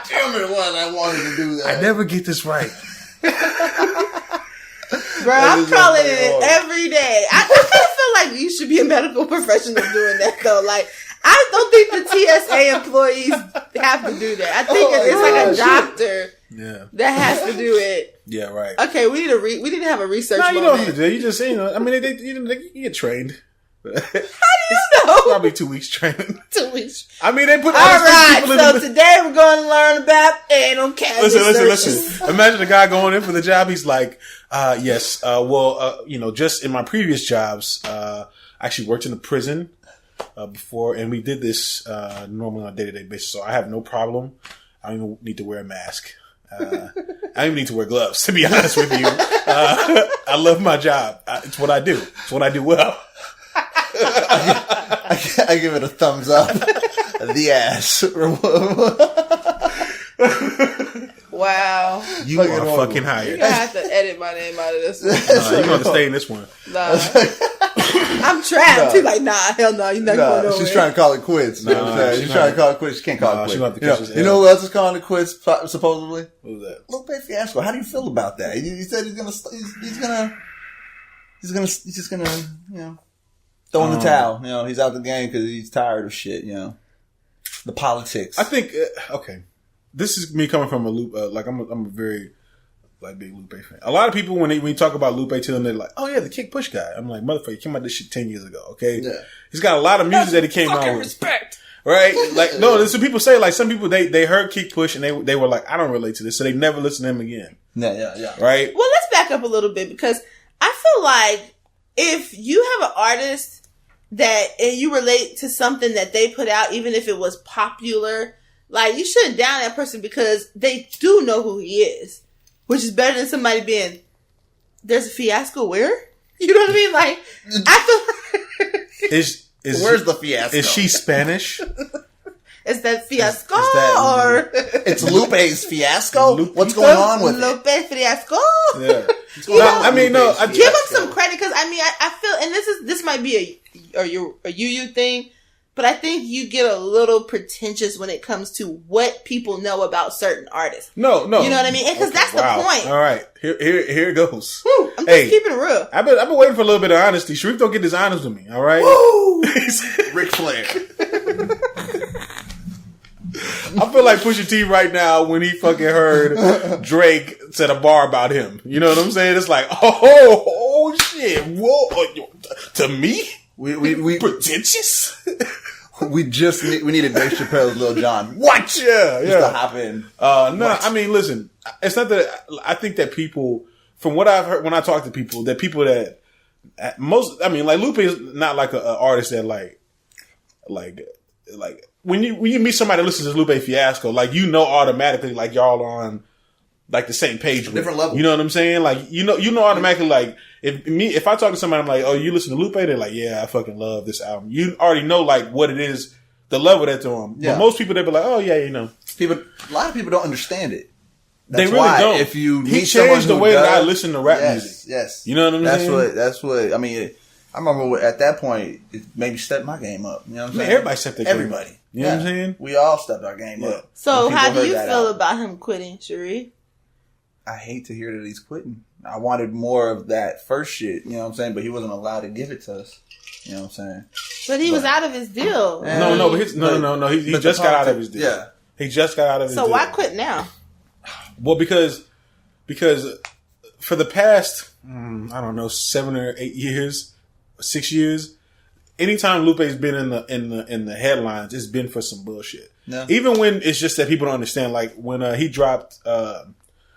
damn it, why I wanted to do that. I never get this right. Bro, I'm calling it every day. I kind of feel like you should be a medical professional doing that, though. Like, I don't think the TSA employees have to do that. I think it's like a doctor that has to do it. Yeah, right. Okay, we need to have a research moment. No, you don't have to do it. You just, I mean, you get trained. How do you know? Probably 2 weeks training. 2 weeks. I mean, they put all right. So today we're going to learn about anal cavity Listen. Imagine a guy going in for the job. He's like, yes. Just in my previous jobs, I actually worked in a prison before, and we did this normally on a day-to-day basis. So I have no problem. I don't even need to wear a mask. I don't even need to wear gloves, to be honest with you. I love my job. It's what I do. It's what I do well. I give it a thumbs up. The ass. Wow. You are fucking hired. You're going to have to edit my name out of this one. You're going to have to stay in this one. Nah. I'm trapped. She's like, nah, hell no. You're not going nowhere. She's trying to call it quits. You know what I'm saying? She's trying to call it quits. She can't call it quits. You know who else is calling it quits, supposedly? Who's that? Lupe Fiasco. How do you feel about that? He said he's just gonna, throw in the towel. He's out the game because he's tired of shit, the politics. I think, okay. This is me coming from a Lupe, I'm a very, big Lupe fan. A lot of people, when you talk about Lupe to them, they're like, oh yeah, the kick push guy. I'm like, motherfucker, he came out this shit 10 years ago, okay? Yeah. He's got a lot of music that he came out with. Respect. Right? Like, no, there's some people say, like, some people, they heard kick push and they were like, I don't relate to this, so they never listen to him again. Yeah. Right? Well, let's back up a little bit, because I feel like if you have an artist and you relate to something that they put out, even if it was popular, like, you shouldn't down that person because they do know who he is, which is better than somebody being, there's a fiasco where? You know what I mean? Like, I feel like... Where's the fiasco? Is she Spanish? Is that fiasco or... It's Lupe's fiasco? What's going on with Lupe fiasco? Yeah. Give him some credit, because, I feel, and this might be a UU thing, but I think you get a little pretentious when it comes to what people know about certain artists. No. You know what I mean? Because that's the point. All right. Here it goes. Woo, I'm just keeping it real. I've been waiting for a little bit of honesty. Sharif don't get this honest with me. All right? Woo! Ric Flair. I feel like Pusha T right now when he fucking heard Drake said a bar about him. You know what I'm saying? It's like, oh shit. Whoa. To me? We pretentious? we needed Dave Chappelle's Lil Jon. What? Yeah. Just to hop in. I mean, listen, it's not that I think that people, from what I've heard when I talk to people, that people that Lupe is not like an artist that like when you meet somebody that listens to Lupe Fiasco, like, automatically, like, y'all are on, like, the same page with different level. You know what I'm saying? Like, you know automatically, like, if I talk to somebody, I'm like, oh, you listen to Lupe? They're like, yeah, I fucking love this album. You already know, like, what it is, the level that they're on. Yeah. But most people, they be like, oh, yeah, a lot of people don't understand it. That's they really why don't. If you he changed the way that I listen to rap music. Yes. You know what I'm saying? That's what, I mean, I remember at that point, it maybe stepped my game up. You know what I'm saying? Everybody stepped their game up. Everybody. You know what I'm saying? We all stepped our game up. So how do you feel about him quitting, Sharif? I hate to hear that he's quitting. I wanted more of that first shit, you know what I'm saying? But he wasn't allowed to give it to us. You know what I'm saying? But he was out of his deal. No. He just got out of his deal. Yeah. He just got out of his deal. So why quit now? Well, because for the past, 7 or 8 years, 6 years, anytime Lupe's been in the headlines, it's been for some bullshit. No. Even when it's just that people don't understand. Like when he dropped the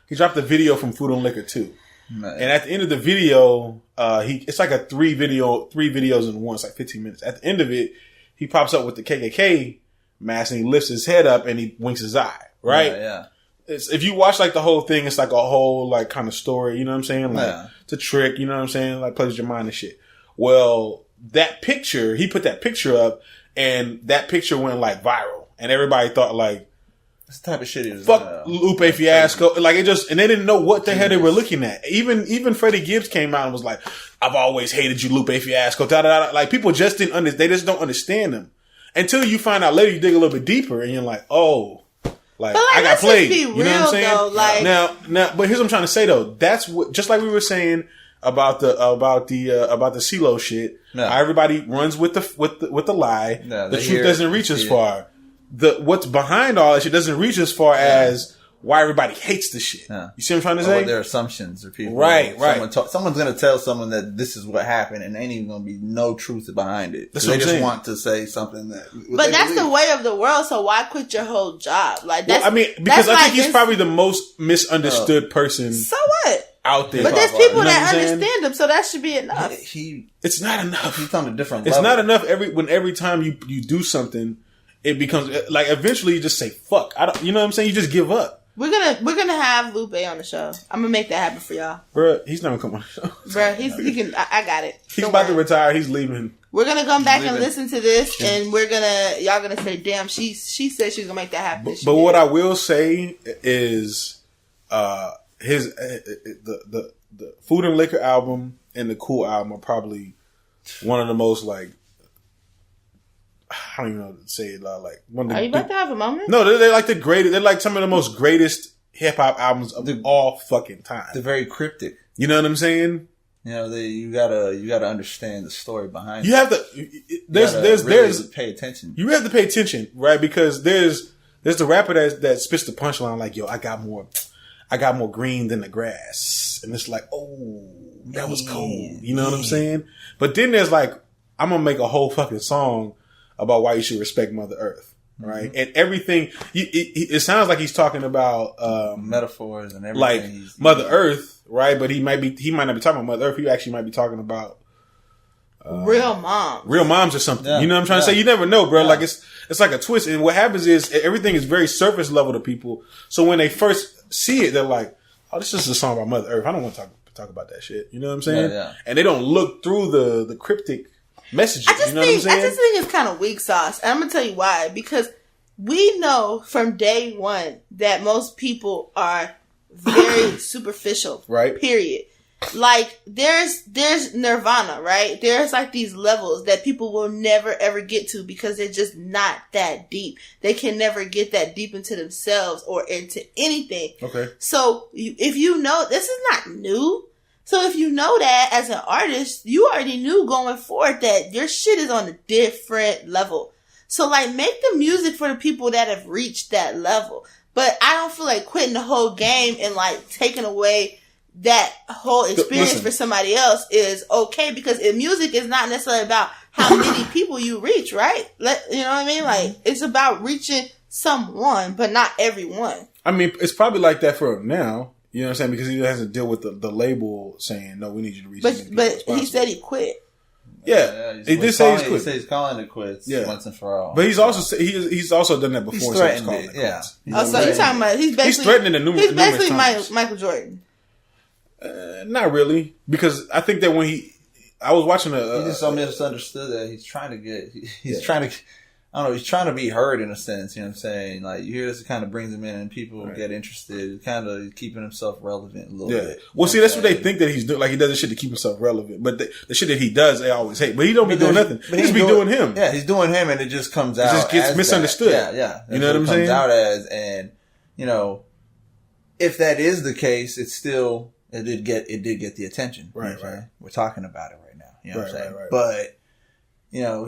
video from Food and Liquor 2. Right. And at the end of the video, it's like a three videos in one. It's like 15 minutes. At the end of it, he pops up with the KKK mask and he lifts his head up and he winks his eye. Right? Yeah. If you watch like the whole thing, it's like a whole like kind of story. You know what I'm saying? Like it's a trick. You know what I'm saying? Like plays your mind and shit. Well, that picture, he put that picture up, and that picture went like viral, and everybody thought like, this type of shit is fuck Lupe Fiasco. Like it just, and they didn't know what the hell they were looking at. Even Freddie Gibbs came out and was like, I've always hated you, Lupe Fiasco. Da, da, da. Like people just didn't understand. They just don't understand him until you find out later. You dig a little bit deeper, and you're like, oh. Like I got played. You know what I'm saying? Though, like, now, but here's what I'm trying to say though. That's what, just like we were saying about the CeeLo shit. Yeah. Everybody runs with the lie. Yeah, the truth doesn't reach as far. What's behind all that shit doesn't reach as far as why everybody hates the shit. Yeah. You see what I'm trying to say? Their assumptions or people. Right. Someone's going to tell someone that this is what happened, and there ain't even going to be no truth behind it. That's they what I'm just saying. want to say something that. But that's the way of the world. So why quit your whole job? Like that's. Well, I mean, because I think he's probably the most misunderstood person. So what? Out there. But there's people that saying? understand him, so that should be enough. It's not enough. He's on a different It's level. not enough every time you do something, it becomes like eventually you just say fuck. I don't. You know what I'm saying? You just give up. We're gonna have Lupe on the show. I'm gonna make that happen for y'all. Bruh, he's not gonna come on the show. Bruh, he can. I got it. He's about to retire. He's leaving. We're gonna come back and listen to this, and y'all gonna say, "Damn, she said she's gonna make that happen." But what I will say is, the Food and Liquor album and the Cool album are probably one of the most like. I don't even know how to say it. Like one of the, are you about to have a moment? No, they're like the greatest. They're like some of the most greatest hip hop albums of all fucking time. They're very cryptic. You know what I'm saying? You know, you gotta understand the story behind it. You have to. There's pay attention. You have to pay attention, right? Because there's the rapper that spits the punchline like, "Yo, I got more green than the grass," and it's like, "Oh, that was cold." You know what I'm saying? But then there's like, I'm gonna make a whole fucking song about why you should respect Mother Earth, right? Mm-hmm. And everything, it sounds like he's talking about metaphors and everything, like Mother Earth, right? But he might not be talking about Mother Earth. He actually might be talking about real moms or something. Yeah. You know what I'm trying to say? You never know, bro. Yeah. Like it's like a twist. And what happens is everything is very surface level to people. So when they first see it, they're like, "Oh, this is a song about Mother Earth. I don't want to talk about that shit." You know what I'm saying? Yeah. And they don't look through the cryptic messages. What I'm saying? I just think it's kind of weak sauce. And I'm going to tell you why. Because we know from day one that most people are very superficial. Right. Period. Like, there's nirvana, right? There's like these levels that people will never ever get to because they're just not that deep. They can never get that deep into themselves or into anything. Okay. So if you know, this is not new. So if you know that as an artist, you already knew going forward that your shit is on a different level. So like make the music for the people that have reached that level. But I don't feel like quitting the whole game and like taking away that whole experience for somebody else is okay, because music is not necessarily about how many people you reach, right? You know what I mean? Like it's about reaching someone, but not everyone. I mean, it's probably like that for him now. You know what I'm saying? Because he has to deal with the label saying, "No, we need you to reach." But he said he quit. Yeah, he did say he's quit. He said he's calling it quits once and for all. But he's also done that before. He's threatened it. Yeah. So you're talking about he's threatening the numerous. He's basically times. Michael Jordan. Not really, because I think that when I was watching he just so misunderstood that he's trying to get. He's trying to. I don't know. He's trying to be heard in a sense. You know what I'm saying? Like you hear this, it kind of brings him in, and people get interested. Kind of keeping himself relevant a little bit. Well, see, that's what they think that he's doing. Like he does this shit to keep himself relevant, but the shit that he does, they always hate. But he don't be doing nothing. He just be doing him. Yeah, he's doing him, and it just comes out. It just gets misunderstood. Yeah. You know what I'm saying? Comes out as, and you know, if that is the case, it's still it did get the attention. Right. We're talking about it right now. You know what I'm saying? Right. But you know,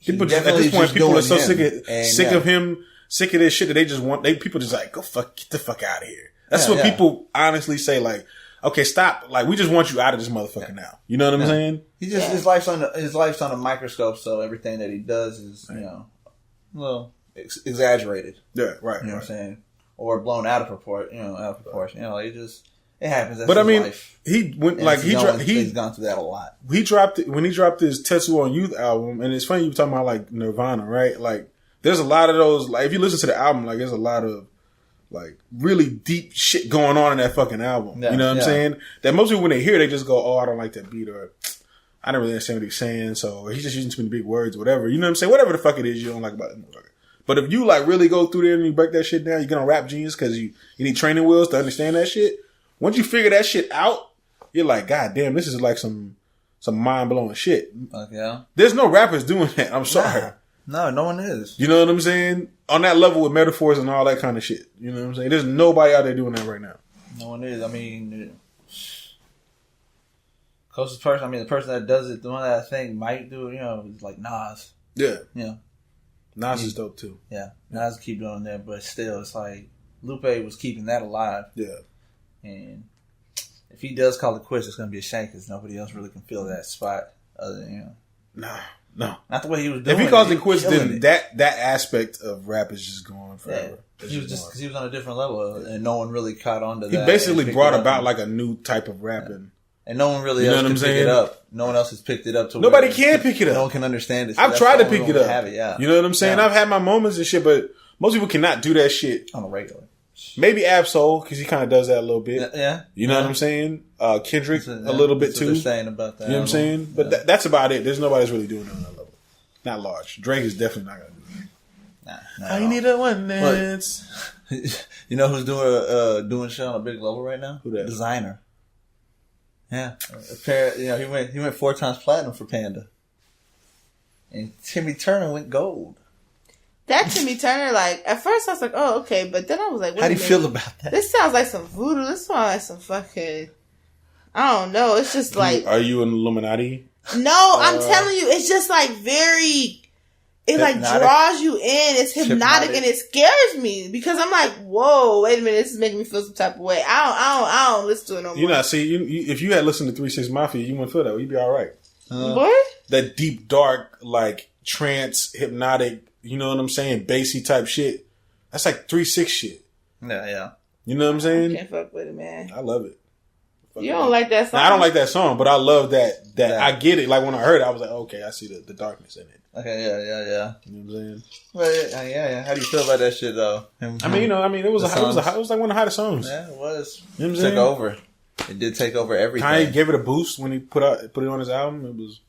People just, at this point, people are so sick of him, sick of this shit that they just want. People just like get the fuck out of here. That's what people honestly say. Like, okay, stop. Like, we just want you out of this motherfucker now. You know what I'm saying? He just his life's on a microscope, so everything that he does is you know, well, exaggerated. Yeah, right. You know what I'm saying? Or blown out of proportion. It happens. That's but I mean, life. He went And like he's gone through that a lot. He dropped it when he dropped his Tattoo on Youth album, and it's funny you were talking about like Nirvana, right? Like, there's a lot of those. Like, if you listen to the album, like, there's a lot of like really deep shit going on in that fucking album. Yeah, you know what I'm saying? That most people when they hear it, they just go, "Oh, I don't like that beat," or "I don't really understand what he's saying," so he's just using too many big words, whatever. You know what I'm saying? Whatever the fuck it is you don't like about it. But if you like really go through there and you break that shit down, you're gonna rap genius because you need training wheels to understand that shit. Once you figure that shit out, you're like, God damn, this is like some mind blowing shit. Yeah. There's no rappers doing that. I'm sorry. No one is. You know what I'm saying? On that level with metaphors and all that kind of shit. You know what I'm saying? There's nobody out there doing that right now. No one is. I mean, closest person. I mean, the person that does it, the one that I think might do it, is like Nas. Yeah. Yeah. Nas is dope too. Yeah. Nas keep doing that, but still, it's like Lupe was keeping that alive. Yeah. And if he does call it quits, it's going to be a shame because nobody else really can fill that spot other than, No. Not the way he was doing it. If he calls it quits, then that aspect of rap is just gone forever. Yeah. He was just because he was on a different level and no one really caught on to that. He basically brought about like a new type of rapping. And no one really else can pick it up. No one else has picked it up. Nobody can pick it up. No one can understand it. I've tried to pick it up. Have it, yeah. You know what I'm saying? Yeah. I've had my moments and shit, but most people cannot do that shit on a regular. Maybe Absol, because he kind of does that a little bit. Yeah. You know what I'm saying? Kendrick, a little bit too. What they're saying about that. You know what I'm saying? But that's about it. There's nobody that's really doing it on that level. Not large. Drake is definitely not going to do that. Nah, I need a one dance. You know who's doing shit on a big level right now? Who that? Designer. Yeah. He went 4 times platinum for Panda. And Timmy Turner went gold. That Timmy Turner, like, at first I was like, oh, okay. But then I was like, wait how do you feel about that? This sounds like some voodoo. This sounds like some fucking, I don't know. It's just like. Are you an Illuminati? No, I'm telling you, it's just like very, it hypnotic. Like draws you in. It's hypnotic and it scares me because I'm like, whoa, wait a minute, this is making me feel some type of way. I don't listen to it no more. You if you had listened to 3 6 Mafia, you wouldn't feel that way. You'd be all right. What? That deep, dark, like trance, hypnotic, you know what I'm saying, bassy type shit. That's like 3 6 shit. Yeah. You know what I'm saying? I can't fuck with it, man. I love it. You don't like that song? Now, I don't like that song, but I love that I get it. Like when I heard it, I was like, okay, I see the darkness in it. Okay, yeah. You know what I'm saying? Well, yeah. How do you feel about that shit though? It was like one of the hottest songs. Yeah, it was. You know what I'm saying? saying? Took over. It did take over everything. Kanye gave it a boost when he put it on his album. It was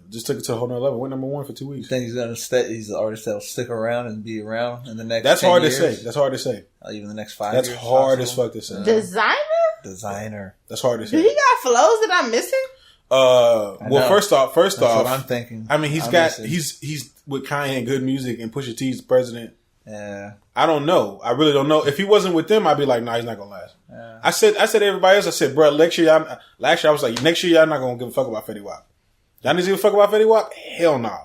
just took it to a whole nother level. Went number 1 for 2 weeks. You think he's gonna stay? He's an artist that'll stick around and be around in the next. That's 10 hard years? to say. That's hard to say. Even the next 5 years. That's hard as fuck to say. Designer. That's hard to say. Do he got flows that I'm missing? Well, first off, what I'm thinking. I mean, he's with Kanye and Good Music and Pusha T's the president. Yeah. I don't know. I really don't know. If he wasn't with them, I'd be like, nah, he's not gonna last. Yeah. I said to everybody else, I said, bro, last year I was like, next year y'all not gonna give a fuck about Fetty Wap. Y'all need to give a fuck about Fetty Wap? Hell no. Nah.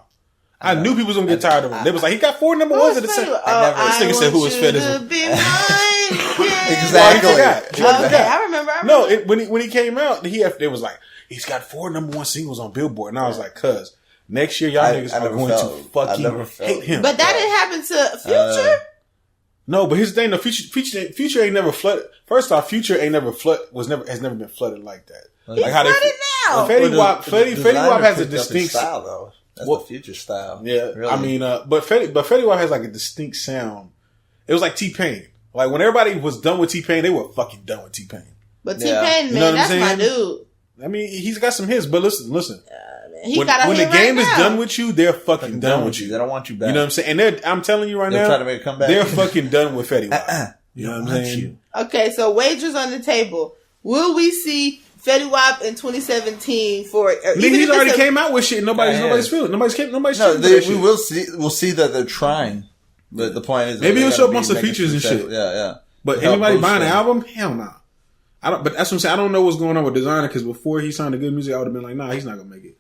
I knew people was gonna get tired of him. They was like, he got 4 number 1s at the same. This nigga said, "Who was Fetty?" Exactly. Okay, I remember. No, when he came out, they was like, he's got 4 number 1 singles on Billboard, and I was like, cuz next year y'all niggas are going to fucking hate him. But that didn't happen to Future. No, but his thing, the Future ain't never flooded. First off, Future ain't never has never been flooded like that. He's flooded now. Fetty Wap has a distinct style though. That's the Future style. Yeah, really. I mean, but Fetty Wap has like a distinct sound. It was like T-Pain. Like when everybody was done with T-Pain, they were fucking done with T-Pain. But T-Pain, man, that's my dude. I mean, he's got some hits, but listen. When the game is done with you, they're fucking done with you. They don't want you back. You know what I'm saying? And I'm telling you right now, trying to make a comeback. They're fucking done with Fetty Wap. You know what I'm saying? Okay, so wagers on the table. Will we see Fetty Wap in 2017 for? He's already came out with shit. Nobody's feeling. Nobody's. We will see. We'll see that they're trying. But the point is, maybe he'll show up on some features and shit. Yeah. But anybody buying an album? Hell no. I don't. But that's what I'm saying. I don't know what's going on with Designer because before he signed to Good Music, I would have been like, nah, he's not gonna make it.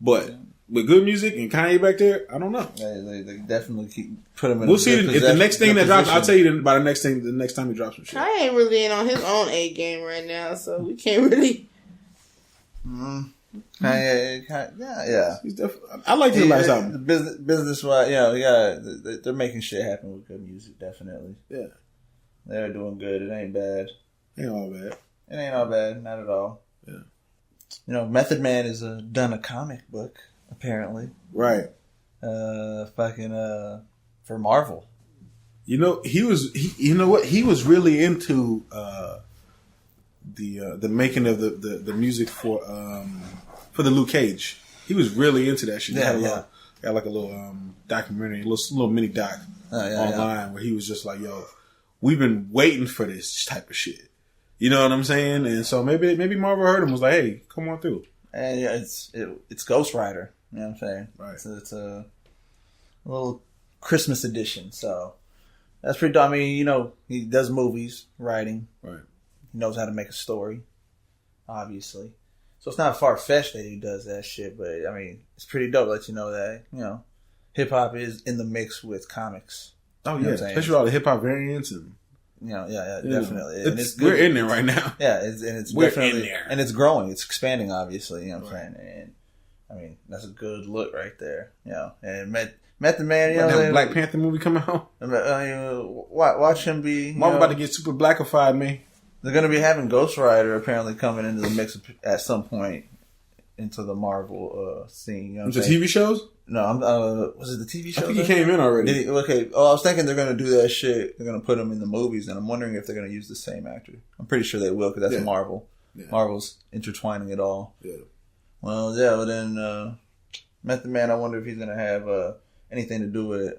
But with Good Music and Kanye back there, I don't know. They definitely put him in. We'll see if the next thing that drops. I'll tell you about the next time he drops some shit. Kanye ain't really in on his own A game right now, so we can't really. Yeah. I like his last album. The business wise, they're making shit happen with good music, definitely. Yeah. They're doing good. It ain't bad. Ain't all bad. It ain't all bad, not at all. Yeah. You know, Method Man has done a comic book, apparently. Right. For Marvel. You know, he was really into the making of the music for the Luke Cage. He was really into that shit. Had like a little documentary, a little mini doc online where he was just like, "Yo, we've been waiting for this type of shit." You know what I'm saying? And so maybe Marvel heard him and was like, "Hey, come on through." And it's Ghost Rider. You know what I'm saying? Right. It's a little Christmas edition. So that's pretty. I mean, you know, he does movies, writing. Right. He knows how to make a story. Obviously. So it's not far-fetched that he does that shit, but, I mean, it's pretty dope to let you know that, you know, hip-hop is in the mix with comics. Oh, yeah. Especially all the hip-hop variants. And, definitely. We're in there right now. Yeah, it's we're definitely in there. And it's growing. It's expanding, obviously, you know what I'm saying? And, I mean, that's a good look right there, you know. And Method Man, you know. That Black Panther movie coming out. Watch him be. Marvel about to get super blackified, man. They're going to be having Ghost Rider apparently coming into the mix at some point into the Marvel scene. You know the TV shows? No, was it the TV shows? I think he came in already. Okay. Oh, I was thinking they're going to do that shit. They're going to put him in the movies, and I'm wondering if they're going to use the same actor. I'm pretty sure they will because that's Marvel. Yeah. Marvel's intertwining it all. Yeah. Well, yeah. But then Method Man, I wonder if he's going to have anything to do with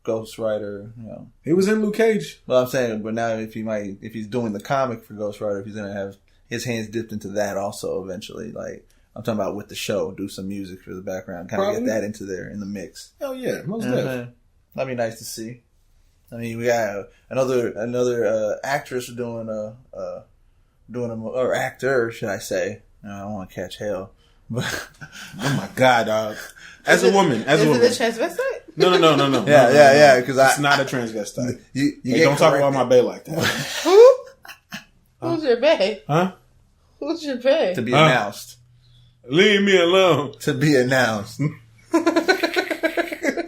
Ghost Rider, you know. He was in Luke Cage. Well, I'm saying, but now if he's doing the comic for Ghost Rider, if he's gonna have his hands dipped into that also eventually, like I'm talking about with the show, do some music for the background, kind of get that into there in the mix. Oh yeah, most definitely. That'd be nice to see. I mean, we got another actress doing or actor, should I say? I don't want to catch hell, but oh my god, dog. As a woman. Is it a transvestite? No. Yeah. Because it's not a transvestite. Hey, don't talk about my bae like that. Who? Who's your bae? Huh? Who's your bae? To be announced. Leave me alone. To be announced.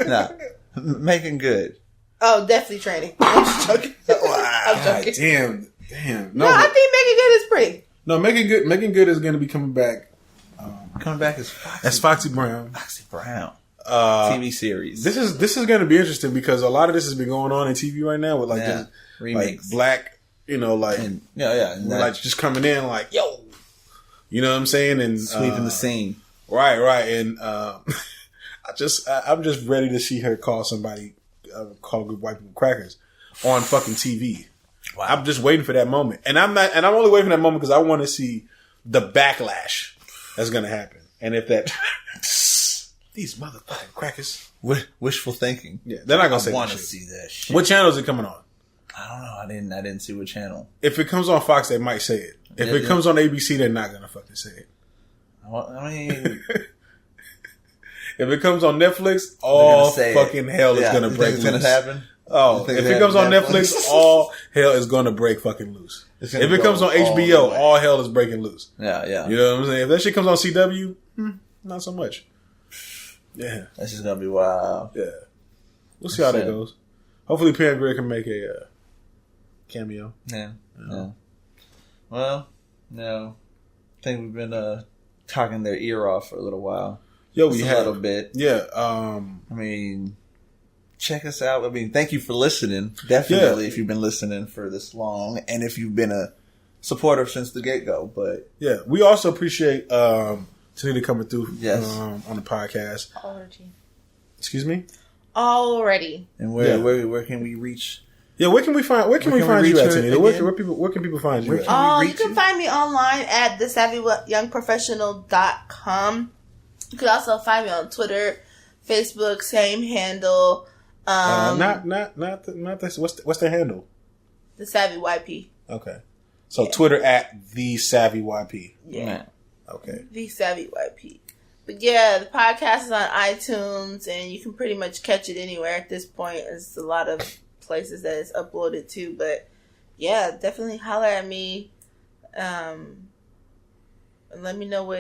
Nah, making good. Oh, definitely training. I'm just joking. I'm joking. Damn. No, I think Making Good is pretty. No, Making Good is going to be coming back. Coming back as Foxy Brown. Foxy Brown. TV series. This is going to be interesting because a lot of this has been going on in TV right now with just remakes, like black, you know, like and like just coming in like yo, you know what I'm saying, and sweeping the scene. Right, and I'm just ready to see her call somebody call good white people crackers on fucking TV. Wow. I'm just waiting for that moment, and I'm only waiting for that moment because I want to see the backlash that's going to happen, and if that. These motherfucking crackers. Wishful thinking. Yeah, they're not gonna say that shit. I want to see that shit. What channel is it coming on? I don't know. I didn't see what channel. If it comes on Fox, they might say it. If it comes on ABC, they're not gonna fucking say it. Well, I mean, if it comes on Netflix, all fucking hell is gonna break loose. Gonna happen? Oh, if it comes on Netflix, all hell is gonna break fucking loose. If it comes on HBO, all hell is breaking loose. Yeah. You know what I'm saying? If that shit comes on CW, not so much. Yeah, that's just gonna be wild. Yeah, we'll see how that goes. Hopefully, Pam Grier can make a cameo. Yeah. Well, I think we've been talking their ear off for a little while. Yo, we have a little bit. Yeah. I mean, check us out. I mean, thank you for listening. Definitely, if you've been listening for this long, and if you've been a supporter since the get-go. But yeah, we also appreciate. Tanita coming through on the podcast. Already. Excuse me? Already. And where can we reach? Yeah, where can we find you at, Tanita? Where can people find you at? You can find me online at thesavvyyoungprofessional.com. You can also find me on Twitter, Facebook, same handle. Not this. What's their handle? The Savvy YP. Okay. So Twitter at the Savvy YP. Yeah. Okay. The Savvy YP. But yeah, the podcast is on iTunes, and you can pretty much catch it anywhere at this point. There's a lot of places that it's uploaded to, but yeah, definitely holler at me. And let me know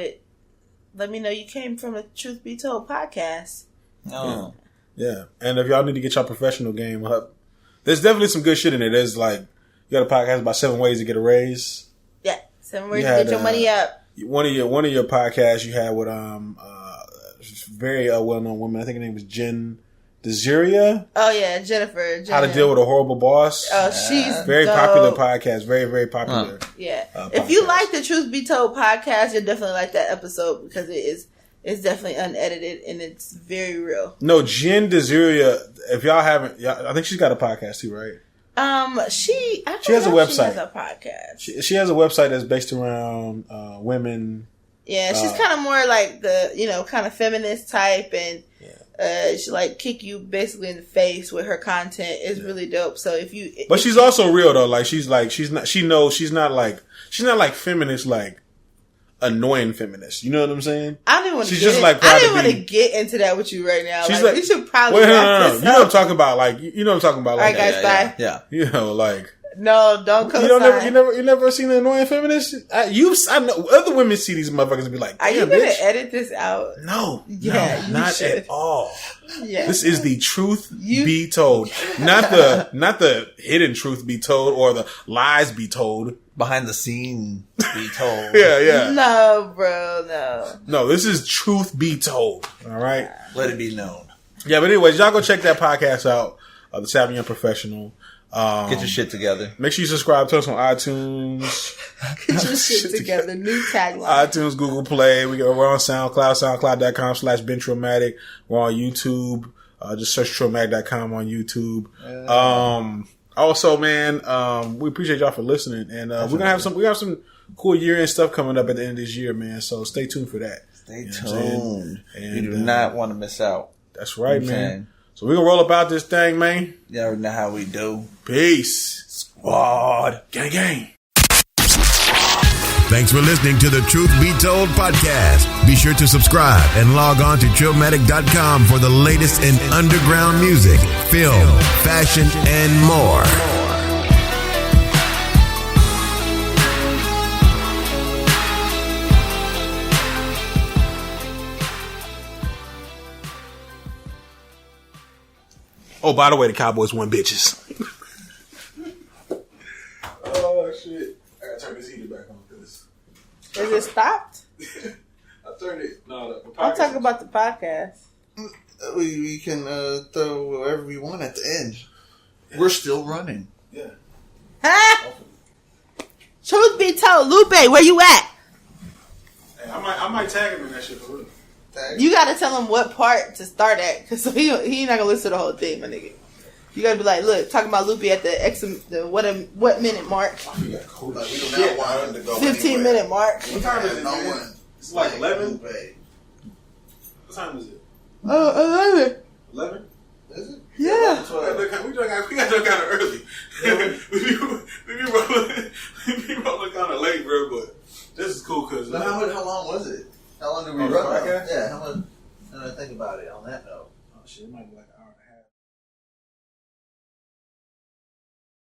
you came from the Truth Be Told podcast. Oh. Yeah. And if y'all need to get your professional game up, there's definitely some good shit in it. There's like, you got a podcast about 7 ways to get a raise. Yeah. 7 ways to get your money up. One of your podcasts you had with very well-known woman. I think her name was Jen DeZuria. Oh yeah, Jennifer. How to deal with a horrible boss. Oh, she's very dope. Popular podcast. Very, very popular. Yeah. If you like the Truth Be Told podcast, you'll definitely like that episode because it's definitely unedited and it's very real. No, Jen DeZuria. If y'all haven't, I think she's got a podcast too, right? She has a website. She has a podcast. She has a website that's based around women. Yeah, she's kind of more like the kind of feminist type, and she like kick you basically in the face with her content. It's really dope. So but she's also real though. Like she's not like feminist, like annoying feminist. You know what I'm saying? I didn't want to. She's just like. I didn't want to get into that with you right now. She's like we should probably. No. You know what I'm talking about? Like you know what I'm talking about? Like, all right, guys, bye. Yeah. You know, like. No, don't come. You never seen an annoying feminist? I know other women see these motherfuckers and be like, "Are you gonna edit this out?" No, yeah, no, not at all. Yeah, this is the truth be told, not the hidden truth be told or the lies be told. Behind the scene be told. Yeah. No, bro, no. This is truth be told. All right, let it be known. Yeah, but anyways, y'all go check that podcast out. The Savvy Unprofessional. Get your shit together. Make sure you subscribe to us on iTunes. Get your shit together. New tagline. iTunes, Google Play. We're on SoundCloud, soundcloud.com/BenTraumatic. We're on YouTube. Just search Traumatic.com on YouTube. Also, man, we appreciate y'all for listening. And we have some cool year-end stuff coming up at the end of this year, man. So stay tuned for that. Stay tuned. And you do not want to miss out. That's right, man. So we're going to roll about this thing, man. You already know how we do. Peace. Squad. Gang, gang. Thanks for listening to the Truth Be Told podcast. Be sure to subscribe and log on to Chillmatic.com for the latest in underground music, film, fashion, and more. Oh, by the way, the Cowboys won, bitches. Oh, shit. I gotta turn this heater back on for this. Is it stopped? I turned it. No, I'm talking about the podcast. We can throw whatever we want at the end. We're still running. Yeah. Huh? Truth be told, Lupe, where you at? Hey, I might tag him in that shit for real. You gotta tell him what part to start at, cause he ain't not gonna listen to the whole thing, my nigga. You gotta be like, look, talking about Lupe at the what minute mark? 15-minute mark. What time is it? It's like 11. What time is it? 11. 11? Is it? Yeah. We got done kind of early. we be rolling kind of late, bro. But this is cool because. How long was it? How long did we run? Yeah, how much? I think about it on that note. Oh shit, it might be like an hour.